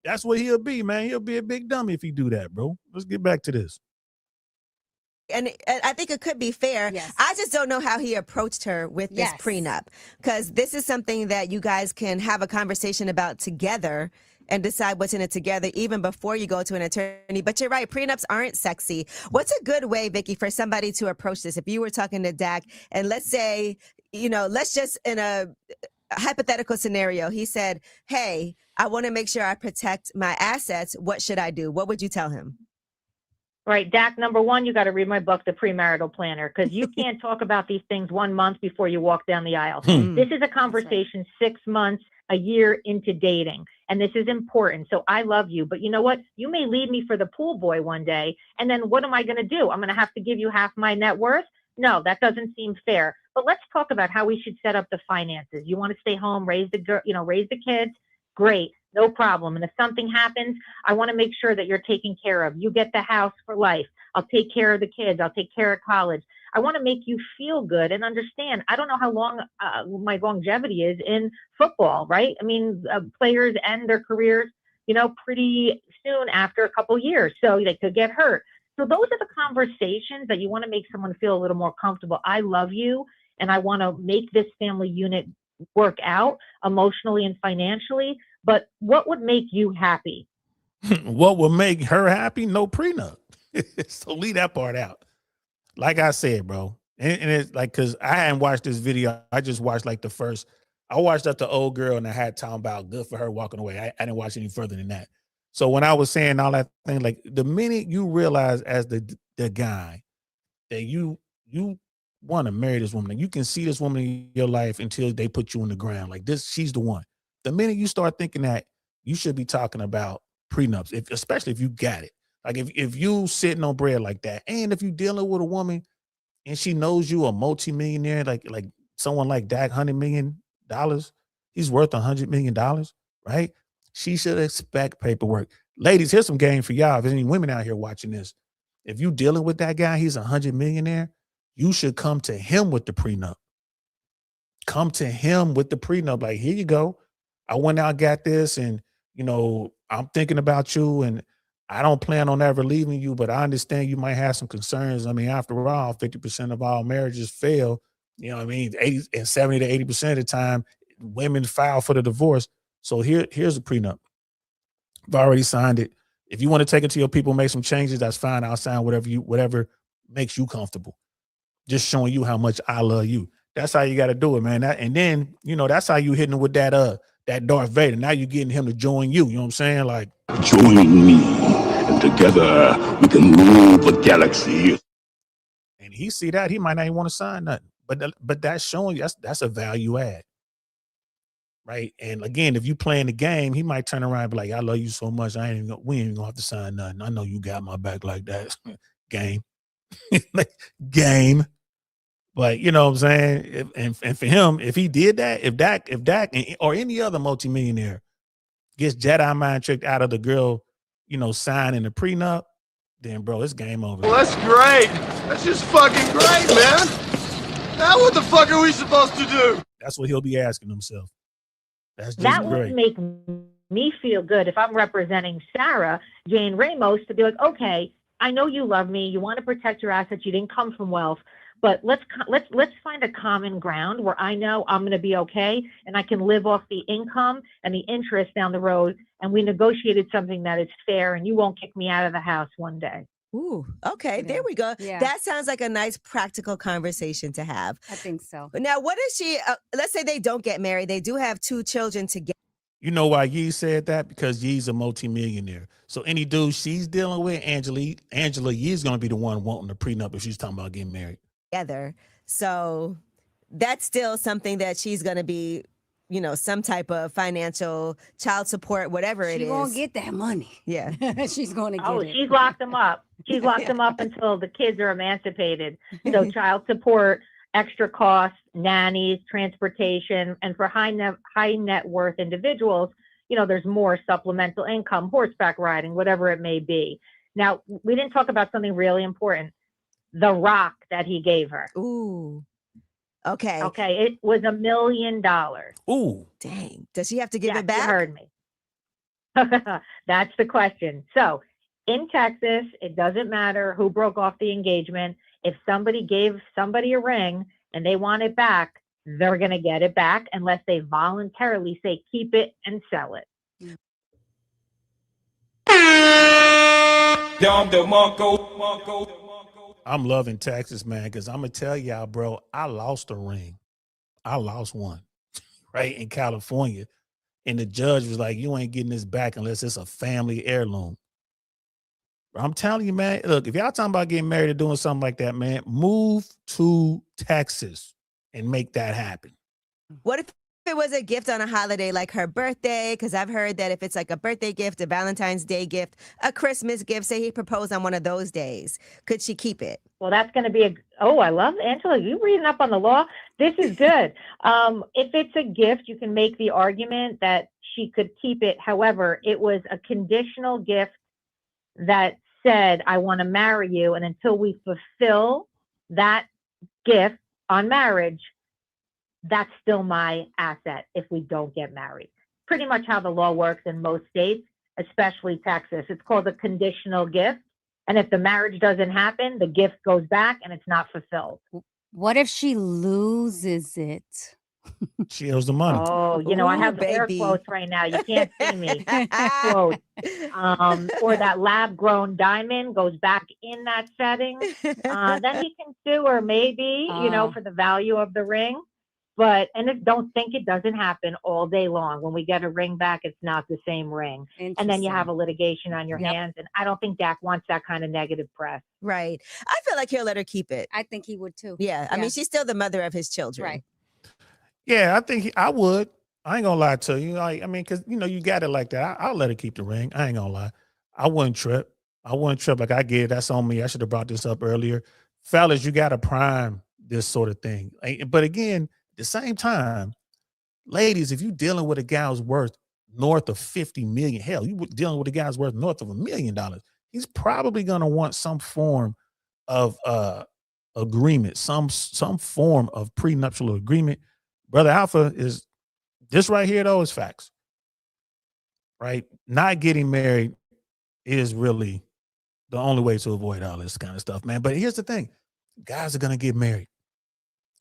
That's what he'll be, man. He'll be a big dummy if he do that, bro. Let's get back to this. And I think it could be fair. Yes. I just don't know how he approached her with this prenup, because this is something that you guys can have a conversation about together and decide what's in it together even before you go to an attorney. But you're right, prenups aren't sexy. What's a good way, Vicky, for somebody to approach this? If you were talking to Dak and let's say, let's just in a hypothetical scenario, he said, hey, I want to make sure I protect my assets. What should I do? What would you tell him? Right, Dak, number one, you got to read my book, The Premarital Planner, because you can't talk about these things 1 month before you walk down the aisle. This is a conversation 6 months, a year into dating, and this is important. So I love you, but you know what? You may leave me for the pool boy one day, and then what am I going to do? I'm going to have to give you half my net worth? No, that doesn't seem fair. But let's talk about how we should set up the finances. You want to stay home, raise the kids? Great. No problem. And if something happens, I want to make sure that you're taken care of. You get the house for life. I'll take care of the kids. I'll take care of college. I want to make you feel good and understand. I don't know how long my longevity is in football, right? I mean, players end their careers pretty soon after a couple years. So they could get hurt. So those are the conversations that you want to make someone feel a little more comfortable. I love you, and I want to make this family unit work out emotionally and financially. But what would make you happy? What will make her happy? No prenup. So leave that part out. Like I said, bro. And it's like, cause I hadn't watched this video. I just watched like I watched up the old girl and I had talking about good for her walking away. I didn't watch any further than that. So when I was saying all that thing, like the minute you realize as the guy that you want to marry this woman, and you can see this woman in your life until they put you in the ground. Like this, she's the one. The minute you start thinking that, you should be talking about prenups, especially if you got it. Like if you sitting on bread like that, and if you dealing with a woman and she knows you a multimillionaire, like someone like Dak, $100 million, he's worth $100 million, right? She should expect paperwork. Ladies, here's some game for y'all. If there's any women out here watching this, if you dealing with that guy, he's $100 millionaire, you should come to him with the prenup. Come to him with the prenup. Like, here you go. I went out, got this, and I'm thinking about you, and I don't plan on ever leaving you, but I understand you might have some concerns. I mean, after all, 50% of all marriages fail. You know what I mean? 80 and 70 to 80% of the time, women file for the divorce. So here's a prenup. I've already signed it. If you want to take it to your people, make some changes, that's fine. I'll sign whatever makes you comfortable. Just showing you how much I love you. That's how you got to do it, man. And then, that's how you hitting with that Darth Vader. Now you getting him to join you. You know what I'm saying? Like, Join me, and together we can rule the galaxy. And he see that, he might not even want to sign nothing. But that's showing you that's a value add. Right. And again, if you playing the game, he might turn around and be like, I love you so much. We ain't even gonna have to sign nothing. I know you got my back like that. Game. Like, game. But you know what I'm saying? And for him, if he did that, if Dak or any other multimillionaire gets Jedi mind tricked out of the girl, signing the prenup, then bro, it's game over. Well, that's great. That's just fucking great, man. Now what the fuck are we supposed to do? That's what he'll be asking himself. That's just that great. Would make me feel good if I'm representing Sarah Jane Ramos to be like, okay, I know you love me. You want to protect your assets. You didn't come from wealth. But let's find a common ground where I know I'm going to be okay and I can live off the income and the interest down the road. And we negotiated something that is fair, and you won't kick me out of the house one day. Ooh, okay. Yeah. There we go. Yeah. That sounds like a nice practical conversation to have. I think so. Now, what if she, let's say they don't get married. They do have 2 children together. You know why Yee said that? Because Yee's a multimillionaire. So any dude she's dealing with, Angela Yee's going to be the one wanting the prenup if she's talking about getting married. Together. So that's still something that she's going to be, some type of financial child support, whatever it is. She's going to get that money. Yeah. She's going to get it. She's locked them up. She's locked them up until the kids are emancipated. So child support, extra costs, nannies, transportation, and for high net worth individuals, there's more supplemental income, horseback riding, whatever it may be. Now, we didn't talk about something really important. The rock that he gave her. Ooh. Okay. Okay. It was $1 million. Ooh. Dang. Does she have to give it back? You heard me. That's the question. So in Texas, it doesn't matter who broke off the engagement. If somebody gave somebody a ring and they want it back, they're going to get it back unless they voluntarily say, keep it and sell it. I'm loving Texas, man, because I'm going to tell y'all, bro, I lost a ring. I lost one, right, in California. And the judge was like, you ain't getting this back unless it's a family heirloom. I'm telling you, man, look, if y'all talking about getting married or doing something like that, man, move to Texas and make that happen. What if it was a gift on a holiday like her birthday? Because I've heard that if it's like a birthday gift, a Valentine's Day gift, a Christmas gift, say he proposed on one of those days, could she keep it? Well, that's going to be I love Angela. You reading up on the law? This is good. If it's a gift, you can make the argument that she could keep it. However, it was a conditional gift that said, I want to marry you. And until we fulfill that gift on marriage, that's still my asset if we don't get married. Pretty much how the law works in most states. especially Texas. It's called a conditional gift. And if the marriage doesn't happen, the gift goes back and it's not fulfilled. What if she loses it? She owes the money. Oh, you know, I Ooh, have air baby. quotes right now. You can't see me. Quotes. Or that lab-grown diamond goes back in that setting. Then he can sue her, maybe, you know, for the value of the ring. But don't think it doesn't happen all day long. When we get a ring back, it's not the same ring. And then you have a litigation on your hands. And I don't think Dak wants that kind of negative press. Right. I feel like he'll let her keep it. I think he would too. Yeah. I mean, she's still the mother of his children. Right. Yeah, I think I would. I ain't gonna lie to you. Like, I mean, because you know, you got it like that. I'll let her keep the ring. I ain't gonna lie. I wouldn't trip. Like I get it. That's on me. I should have brought this up earlier. Fellas, you gotta prime this sort of thing. But again, at the same time, ladies, if you're dealing with a guy who's worth north of 50 million, hell, you dealing with a guy who's worth north of $1 million, he's probably gonna want some form of agreement, some form of prenuptial agreement. Brother Alpha, is this right here though is facts. Right? Not getting married is really the only way to avoid all this kind of stuff, man. But here's the thing. Guys are gonna get married.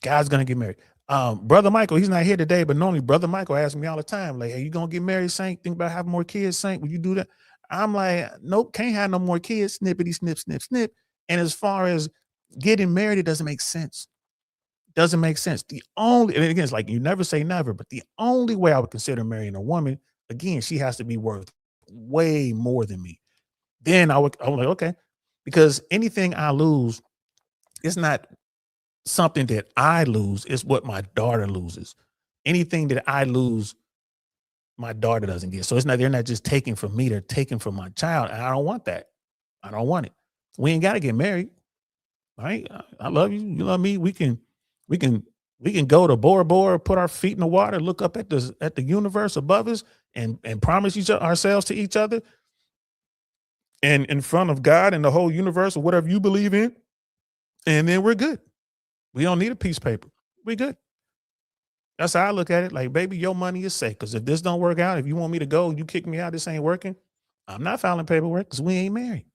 Brother Michael, he's not here today, but normally Brother Michael asks me all the time, like, hey, you gonna get married, Saint? Think about having more kids, Saint? Will you do that? I'm like, nope, can't have no more kids. Snippety, snip, snip, snip. And as far as getting married, it doesn't make sense. Doesn't make sense. And again, it's like you never say never, but the only way I would consider marrying a woman, again, she has to be worth way more than me. Then I was like, okay, because anything I lose, it's not something that I lose, it's what my daughter loses. Anything that I lose, my daughter doesn't get. So they're not just taking from me, they're taking from my child. And I don't want that. I don't want it. We ain't got to get married. Right? I love you. You love me. We can go to Bora Bora, put our feet in the water, look up at the universe above us, and promise ourselves to each other, and in front of God and the whole universe or whatever you believe in, and then we're good. We don't need a piece of paper. We good. That's how I look at it. Like, baby, your money is safe. Because if this don't work out, if you want me to go, you kick me out, this ain't working, I'm not filing paperwork because we ain't married.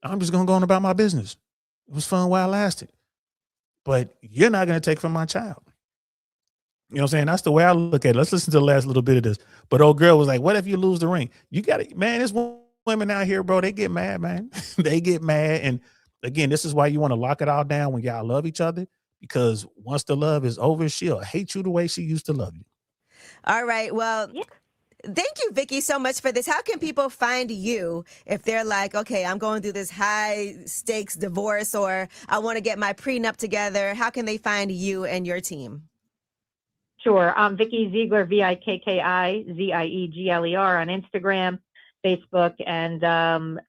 I'm just gonna go on about my business. It was fun while it lasted. But you're not going to take from my child. You know what I'm saying? That's the way I look at it. Let's listen to the last little bit of this. But old girl was like, what if you lose the ring? You got to, man, there's women out here, bro. They get mad, man. They get mad. And again, this is why you want to lock it all down when y'all love each other, because once the love is over, she'll hate you the way she used to love you. All right. Well, thank you, Vicky, so much for this. How can people find you if they're like, okay, I'm going through this high stakes divorce, or I want to get my prenup together? How can they find you and your team? Sure. Vicky Ziegler, VIKKIZIEGLER on Instagram, Facebook, and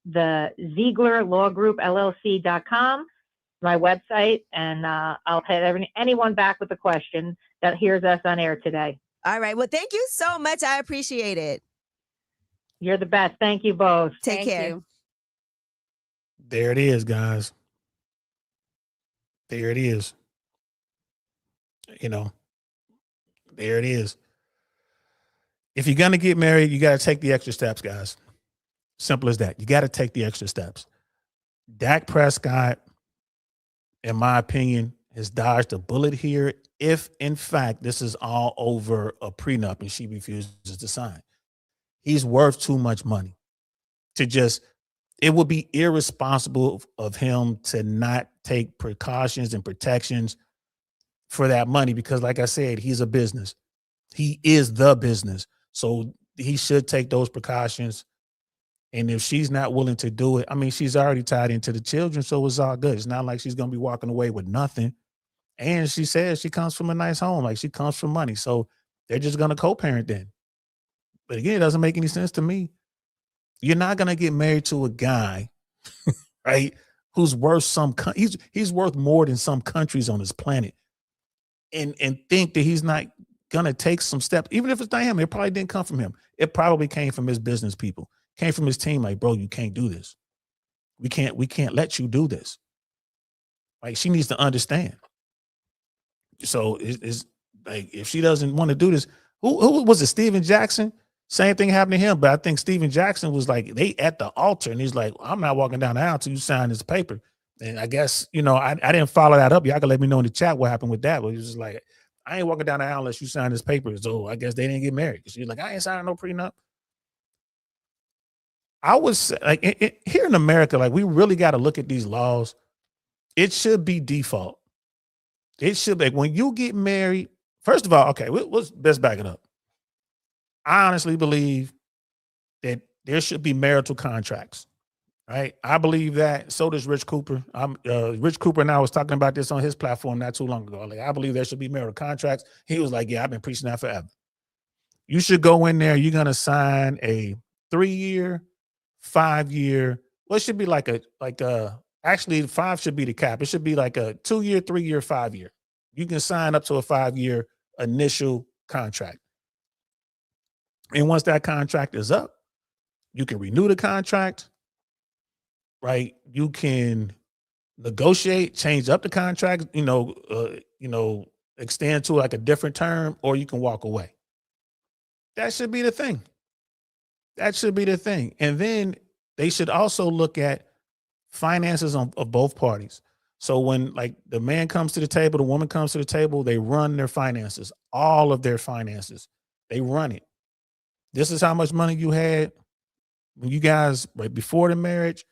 the Ziegler Law Group LLC.com, my website. And I'll hit anyone back with a question that hears us on air today. All right. Well, thank you so much. I appreciate it. You're the best. Thank you both. Take care. There it is, guys. There it is. You know, there it is. If you're going to get married, you got to take the extra steps, guys. Simple as that. You got to take the extra steps. Dak Prescott, in my opinion, has dodged a bullet here if, in fact, this is all over a prenup and she refuses to sign. He's worth too much money to just, it would be irresponsible of him to not take precautions and protections for that money because, like I said, he's a business. He is the business. So he should take those precautions. And if she's not willing to do it, I mean, she's already tied into the children, so it's all good. It's not like she's going to be walking away with nothing. And she says she comes from a nice home, like she comes from money. So they're just going to co-parent then. But again, it doesn't make any sense to me. You're not going to get married to a guy, right, who's worth he's worth more than some countries on this planet. And think that he's not going to take some steps, even if it's not him. It probably didn't come from him. It probably came from his business people, came from his team. Like, bro, you can't do this. We can't let you do this. Like, she needs to understand. So it's like, if she doesn't want to do this, who was it? Steven Jackson Same thing happened to him, but I think Steven Jackson was like, they at the altar, and he's like, I'm not walking down the aisle until you sign this paper. And I guess, I didn't follow that up. Y'all can let me know in the chat what happened with that. But he was just like, I ain't walking down the aisle unless you sign this paper. So I guess they didn't get married. She's like, I ain't signing no prenup. I was like, here in America, like, we really got to look at these laws. It should be default. It should be, like, when you get married, first of all, okay, let's back it up. I honestly believe that there should be marital contracts, right? I believe that. So does Rich Cooper. Rich Cooper and I was talking about this on his platform not too long ago. Like, I believe there should be marital contracts. He was like, yeah, I've been preaching that forever. You should go in there. You're going to sign a 3-year, 5-year. Well, it should be actually 5 should be the cap. It should be like a 2-year, 3-year, 5-year. You can sign up to a 5-year initial contract. And once that contract is up, you can renew the contract, right? You can negotiate, change up the contract, extend to like a different term, or you can walk away. That should be the thing. That should be the thing. And then they should also look at finances of both parties. So when like the man comes to the table, the woman comes to the table, they run their finances, all of their finances. They run it. This is how much money you had when you guys, right before the marriage.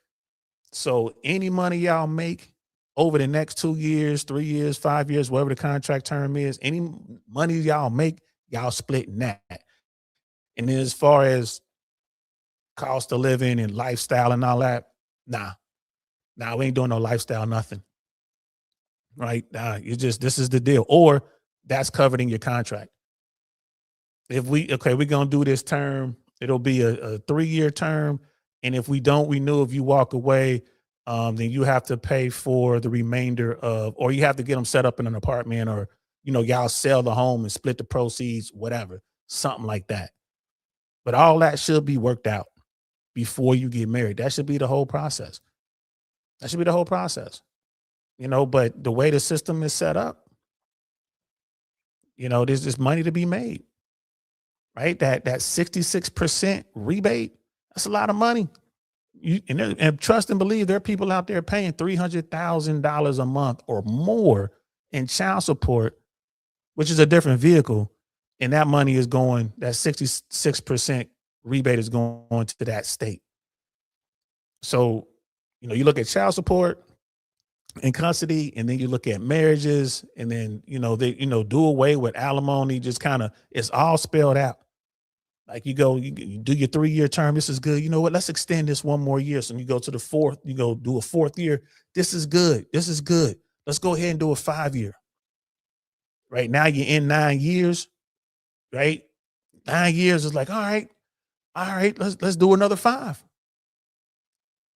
So any money y'all make over the next 2 years, 3 years, 5 years, whatever the contract term is, any money y'all make, y'all splitting that. And then as far as cost of living and lifestyle and all that, nah, we ain't doing no lifestyle, nothing. Right? This is the deal. Or that's covered in your contract. If we're going to do this term, it'll be a 3-year term. And if we don't renew, if you walk away, then you have to pay for the remainder or you have to get them set up in an apartment, or, y'all sell the home and split the proceeds, whatever, something like that. But all that should be worked out before you get married. That should be the whole process. But the way the system is set up, there's just money to be made. Right? That 66% rebate, that's a lot of money. And trust and believe there are people out there paying $300,000 a month or more in child support, which is a different vehicle. And that money is going, that 66% rebate is going to that state. So, you look at child support and custody, and then you look at marriages, and then, they do away with alimony, just kind of, it's all spelled out. Like you do your 3-year term. This is good. You know what? Let's extend this 1 more year. So you go to the 4th, you go do a 4th year. This is good. Let's go ahead and do a 5-year. Right now you're in 9 years, right? 9 years is like, all right, let's do another 5.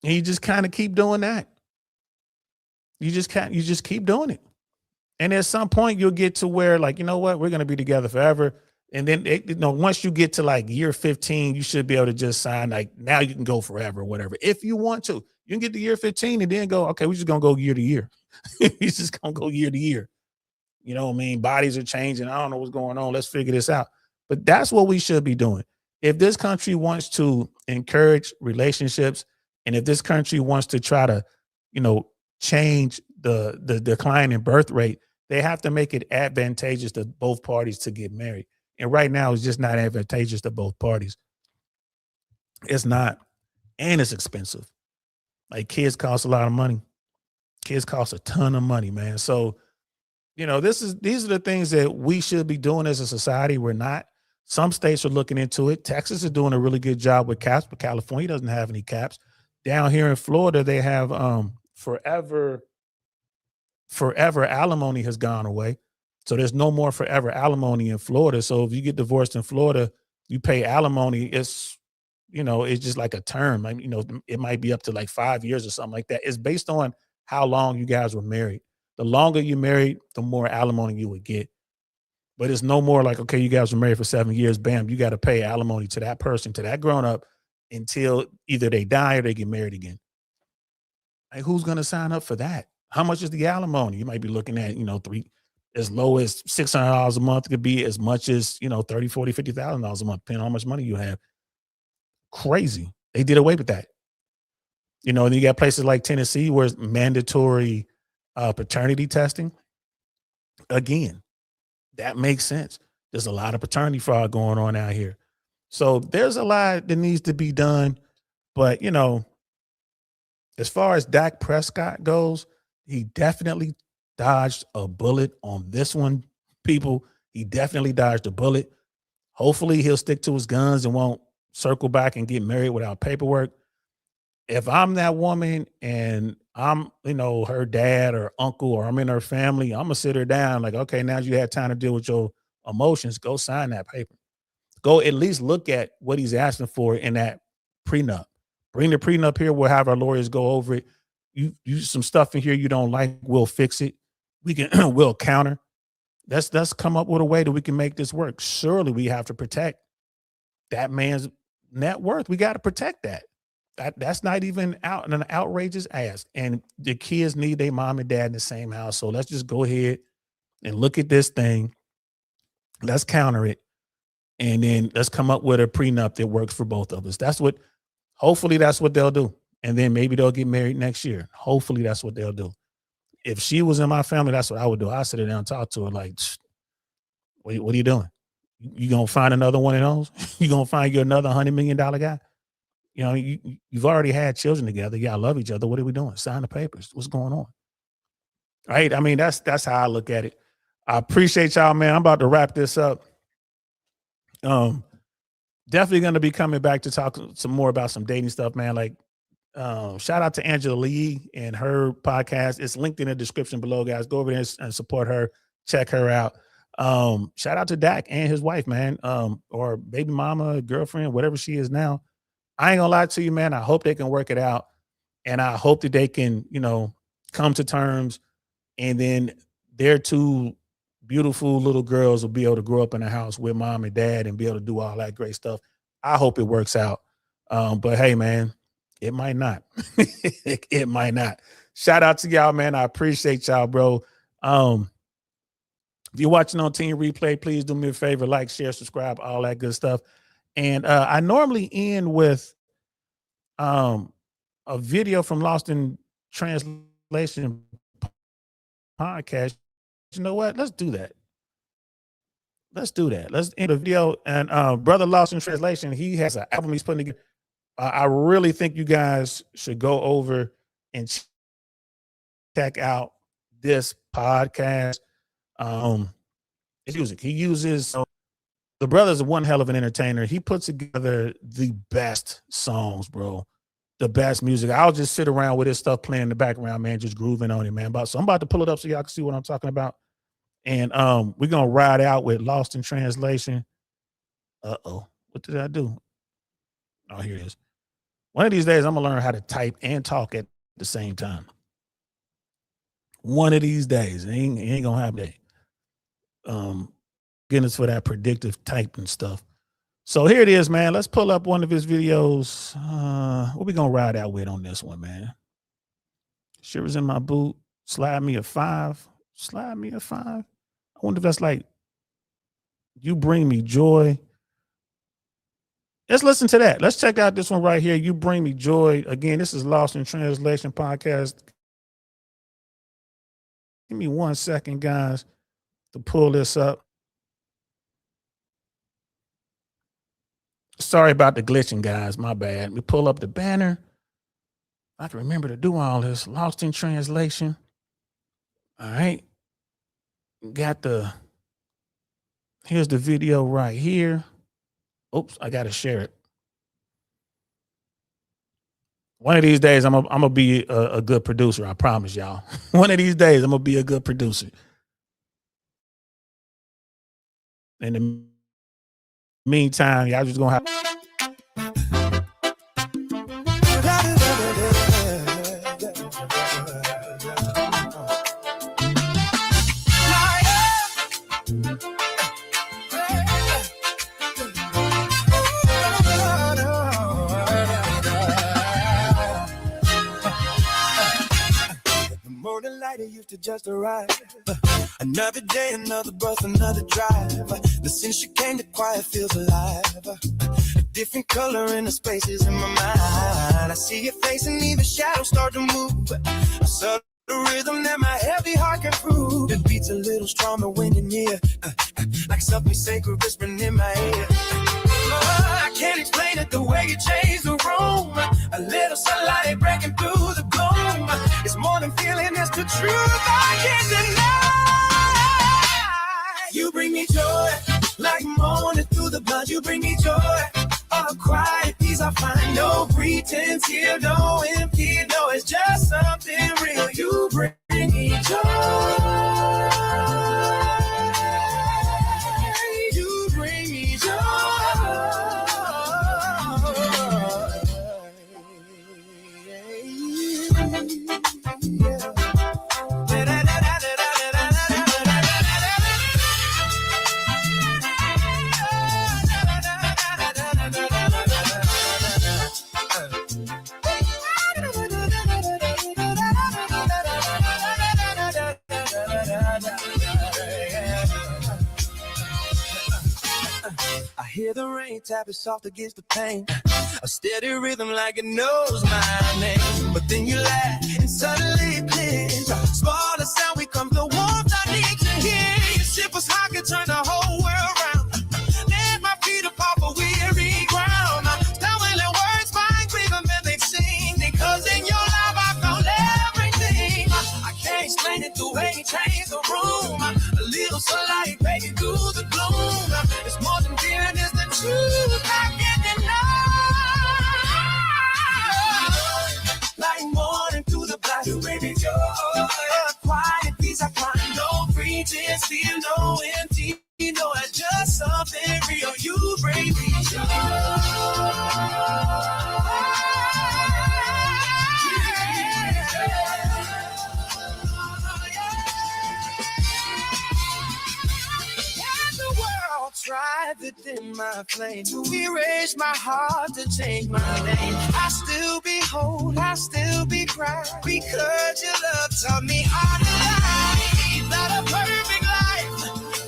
And you just kind of keep doing that. You just keep doing it. And at some point you'll get to where, like, you know what? We're going to be together forever. And then, once you get to like year 15, you should be able to just sign, like, now you can go forever or whatever. If you want to, you can get to year 15 and then go, okay, we're just going to go year to year. We're just going to go year to year. You know what I mean? Bodies are changing. I don't know what's going on. Let's figure this out. But that's what we should be doing. If this country wants to encourage relationships, and if this country wants to try to, change the decline in birth rate, they have to make it advantageous to both parties to get married. And right now, it's just not advantageous to both parties. It's not. And it's expensive. Like, kids cost a lot of money. Kids cost a ton of money, man. So, these are the things that we should be doing as a society. We're not. Some states are looking into it. Texas is doing a really good job with caps, but California doesn't have any caps. Down here in Florida, they have forever alimony has gone away. So there's no more forever alimony in Florida. So if you get divorced in Florida, you pay alimony. It's just like a term. It might be up to like 5 years or something like that. It's based on how long you guys were married. The longer you're married, the more alimony you would get. But it's no more like, okay, you guys were married for 7 years. Bam, you got to pay alimony to that person, to that grown up, until either they die or they get married again. Like, who's going to sign up for that? How much is the alimony? You might be looking at, as low as $600 a month. It could be as much as, $30, $40, $50,000 a month, depending on how much money you have. Crazy. They did away with that. And you got places like Tennessee where it's mandatory paternity testing. Again, that makes sense. There's a lot of paternity fraud going on out here. So there's a lot that needs to be done. But, as far as Dak Prescott goes, he definitely dodged a bullet on this one, people. He definitely dodged a bullet. Hopefully he'll stick to his guns and won't circle back and get married without paperwork. If I'm that woman and I'm, her dad or uncle, or I'm in her family, I'm going to sit her down like, okay, now you had time to deal with your emotions. Go sign that paper. Go at least look at what he's asking for in that prenup. Bring the prenup here. We'll have our lawyers go over it. You some stuff in here you don't like, we'll fix it. We can we'll counter. Let's come up with a way that we can make this work. Surely we have to protect that man's net worth. We got to protect that. That's not even an outrageous ask. And the kids need their mom and dad in the same house. So let's just go ahead and look at this thing. Let's counter it. And then let's come up with a prenup that works for both of us. Hopefully that's what they'll do. And then maybe they'll get married next year. Hopefully that's what they'll do. If she was in my family, that's what I would do. I'd sit her down and talk to her like, what are you doing? You going to find another one of those? You going to find you another $100 million guy? You've already had children together. Y'all love each other. What are we doing? Sign the papers. What's going on? Right? I mean, that's how I look at it. I appreciate y'all, man. I'm about to wrap this up. Definitely going to be coming back to talk some more about some dating stuff, man. Like, shout out to Angela Lee and her podcast. It's linked in the description below, guys. Go over there and support her. Check her out. Shout out to Dak and his wife, man. Or baby mama, girlfriend, whatever she is now. I ain't gonna lie to you, man. I hope they can work it out. And I hope that they can, come to terms. And then their two beautiful little girls will be able to grow up in a house with mom and dad and be able to do all that great stuff. I hope it works out. But hey, man, it might not. It might not. Shout out to y'all, man. I appreciate y'all, bro. If you're watching on Team Replay, please do me a favor, like, share, subscribe, all that good stuff. And I normally end with a video from Lost in Translation podcast. You know what? Let's do that. Let's end the video. And Brother Lost in Translation, he has an album he's putting together. I really think you guys should go over and check out this podcast. His music. He uses the brother's one hell of an entertainer. He puts together the best songs, bro. The best music. I'll just sit around with his stuff playing in the background, man, just grooving on it, man. So I'm about to pull it up so y'all can see what I'm talking about. And we're gonna ride out with Lost in Translation. What did I do? Oh, here it is. One of these days, I'm gonna learn how to type and talk at the same time. One of these days, it ain't gonna happen. Getting us for that predictive typing stuff. So here it is, man. Let's pull up one of his videos. What we gonna ride out with on this one, man? Shivers in my boot. Slide me a 5. Slide me a 5. I wonder if that's like, you bring me joy. Let's listen to that. Let's check out this one right here. You bring me joy. Again, this is Lost in Translation podcast. Give me 1 second, guys, to pull this up. Sorry about the glitching, guys. My bad. We pull up the banner. I have to remember to do all this. Lost in Translation. All right. Here's the video right here. Oops, I got to share it. One of these days, I'm gonna be a good producer. I promise y'all. One of these days, I'm gonna be a good producer. In the meantime, y'all just gonna have. Used to to just arrive. Another day, another birth, another drive. The since she came, the quiet feels alive. A different color in the spaces in my mind. I see your face and even shadows start to move. A subtle rhythm that my heavy heart can prove. It beats a little stronger when you're near. Like something sacred whispering in my ear. I can't explain it the way you change the room. A little sunlight breaking through the gloom. It's more than feeling, it's the truth I can't deny. You bring me joy, like morning through the blood. You bring me joy, a quiet peace I find. No pretense here, no empty, no, it's just something real. You bring me joy. You bring me joy. I hear the rain tapping soft against the pane. A steady rhythm like it knows my name. But then you laugh and suddenly it clears. Small the sound becomes the warmth I need to hear. Your ship was hot, could turn the whole world round. Let my feet apart for weary ground. Down when the words find grieving when they sing. Because in your life I found everything. I can't explain it the way you change the room. A little sunlight breaking through the gloom. It's more than feeling, it's the truth I can't deny. Like morning through the black, you bring me joy. A quiet peace I find, no pretense, feel no empty. You know it's just something real. You bring me joy. Tried to dim my flame, to erase my heart, to change my name. I still be whole, I still be proud, because your love taught me how to lie. Not a perfect life,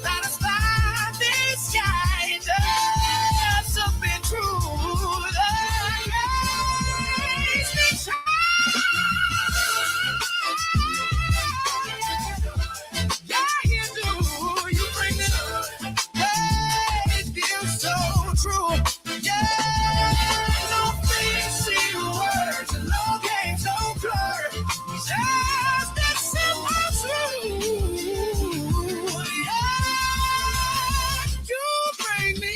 not a star this sky, just something true that makes me shine. Yeah, you do, you bring me so true, yeah. No fancy words, no games, no blur. Just that simple truth, yeah. You bring me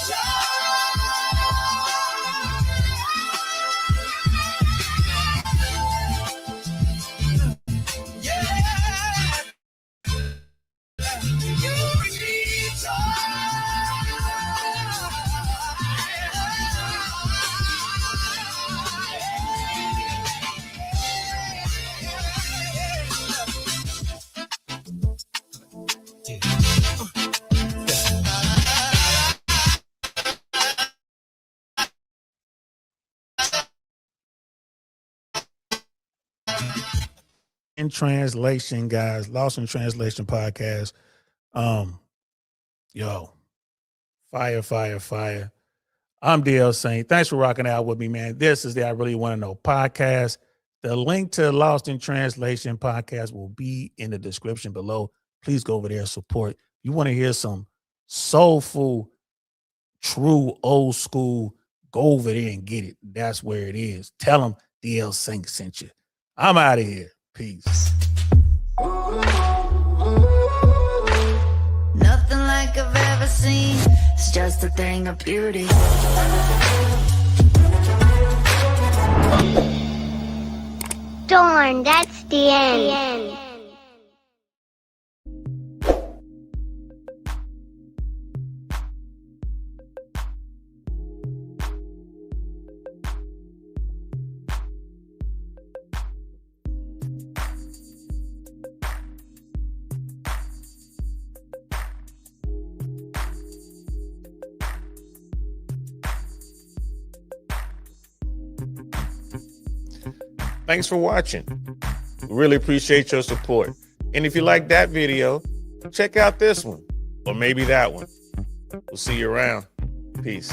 joy, yeah. You bring me joy. In translation, guys, Lost in Translation podcast. Yo, fire. I'm DL Saint. Thanks for rocking out with me, man. This is the I Really Want to Know podcast. The link to Lost in Translation podcast will be in the description below. Please go over there and support. You want to hear some soulful, true, old school, go over there and get it. That's where it is. Tell them DL Saint sent you. I'm out of here. Peace. Nothing like I've ever seen. It's just a thing of beauty. Darn, that's the end. Thanks for watching. Really appreciate your support. And if you like that video, check out this one or maybe that one. We'll see you around. Peace.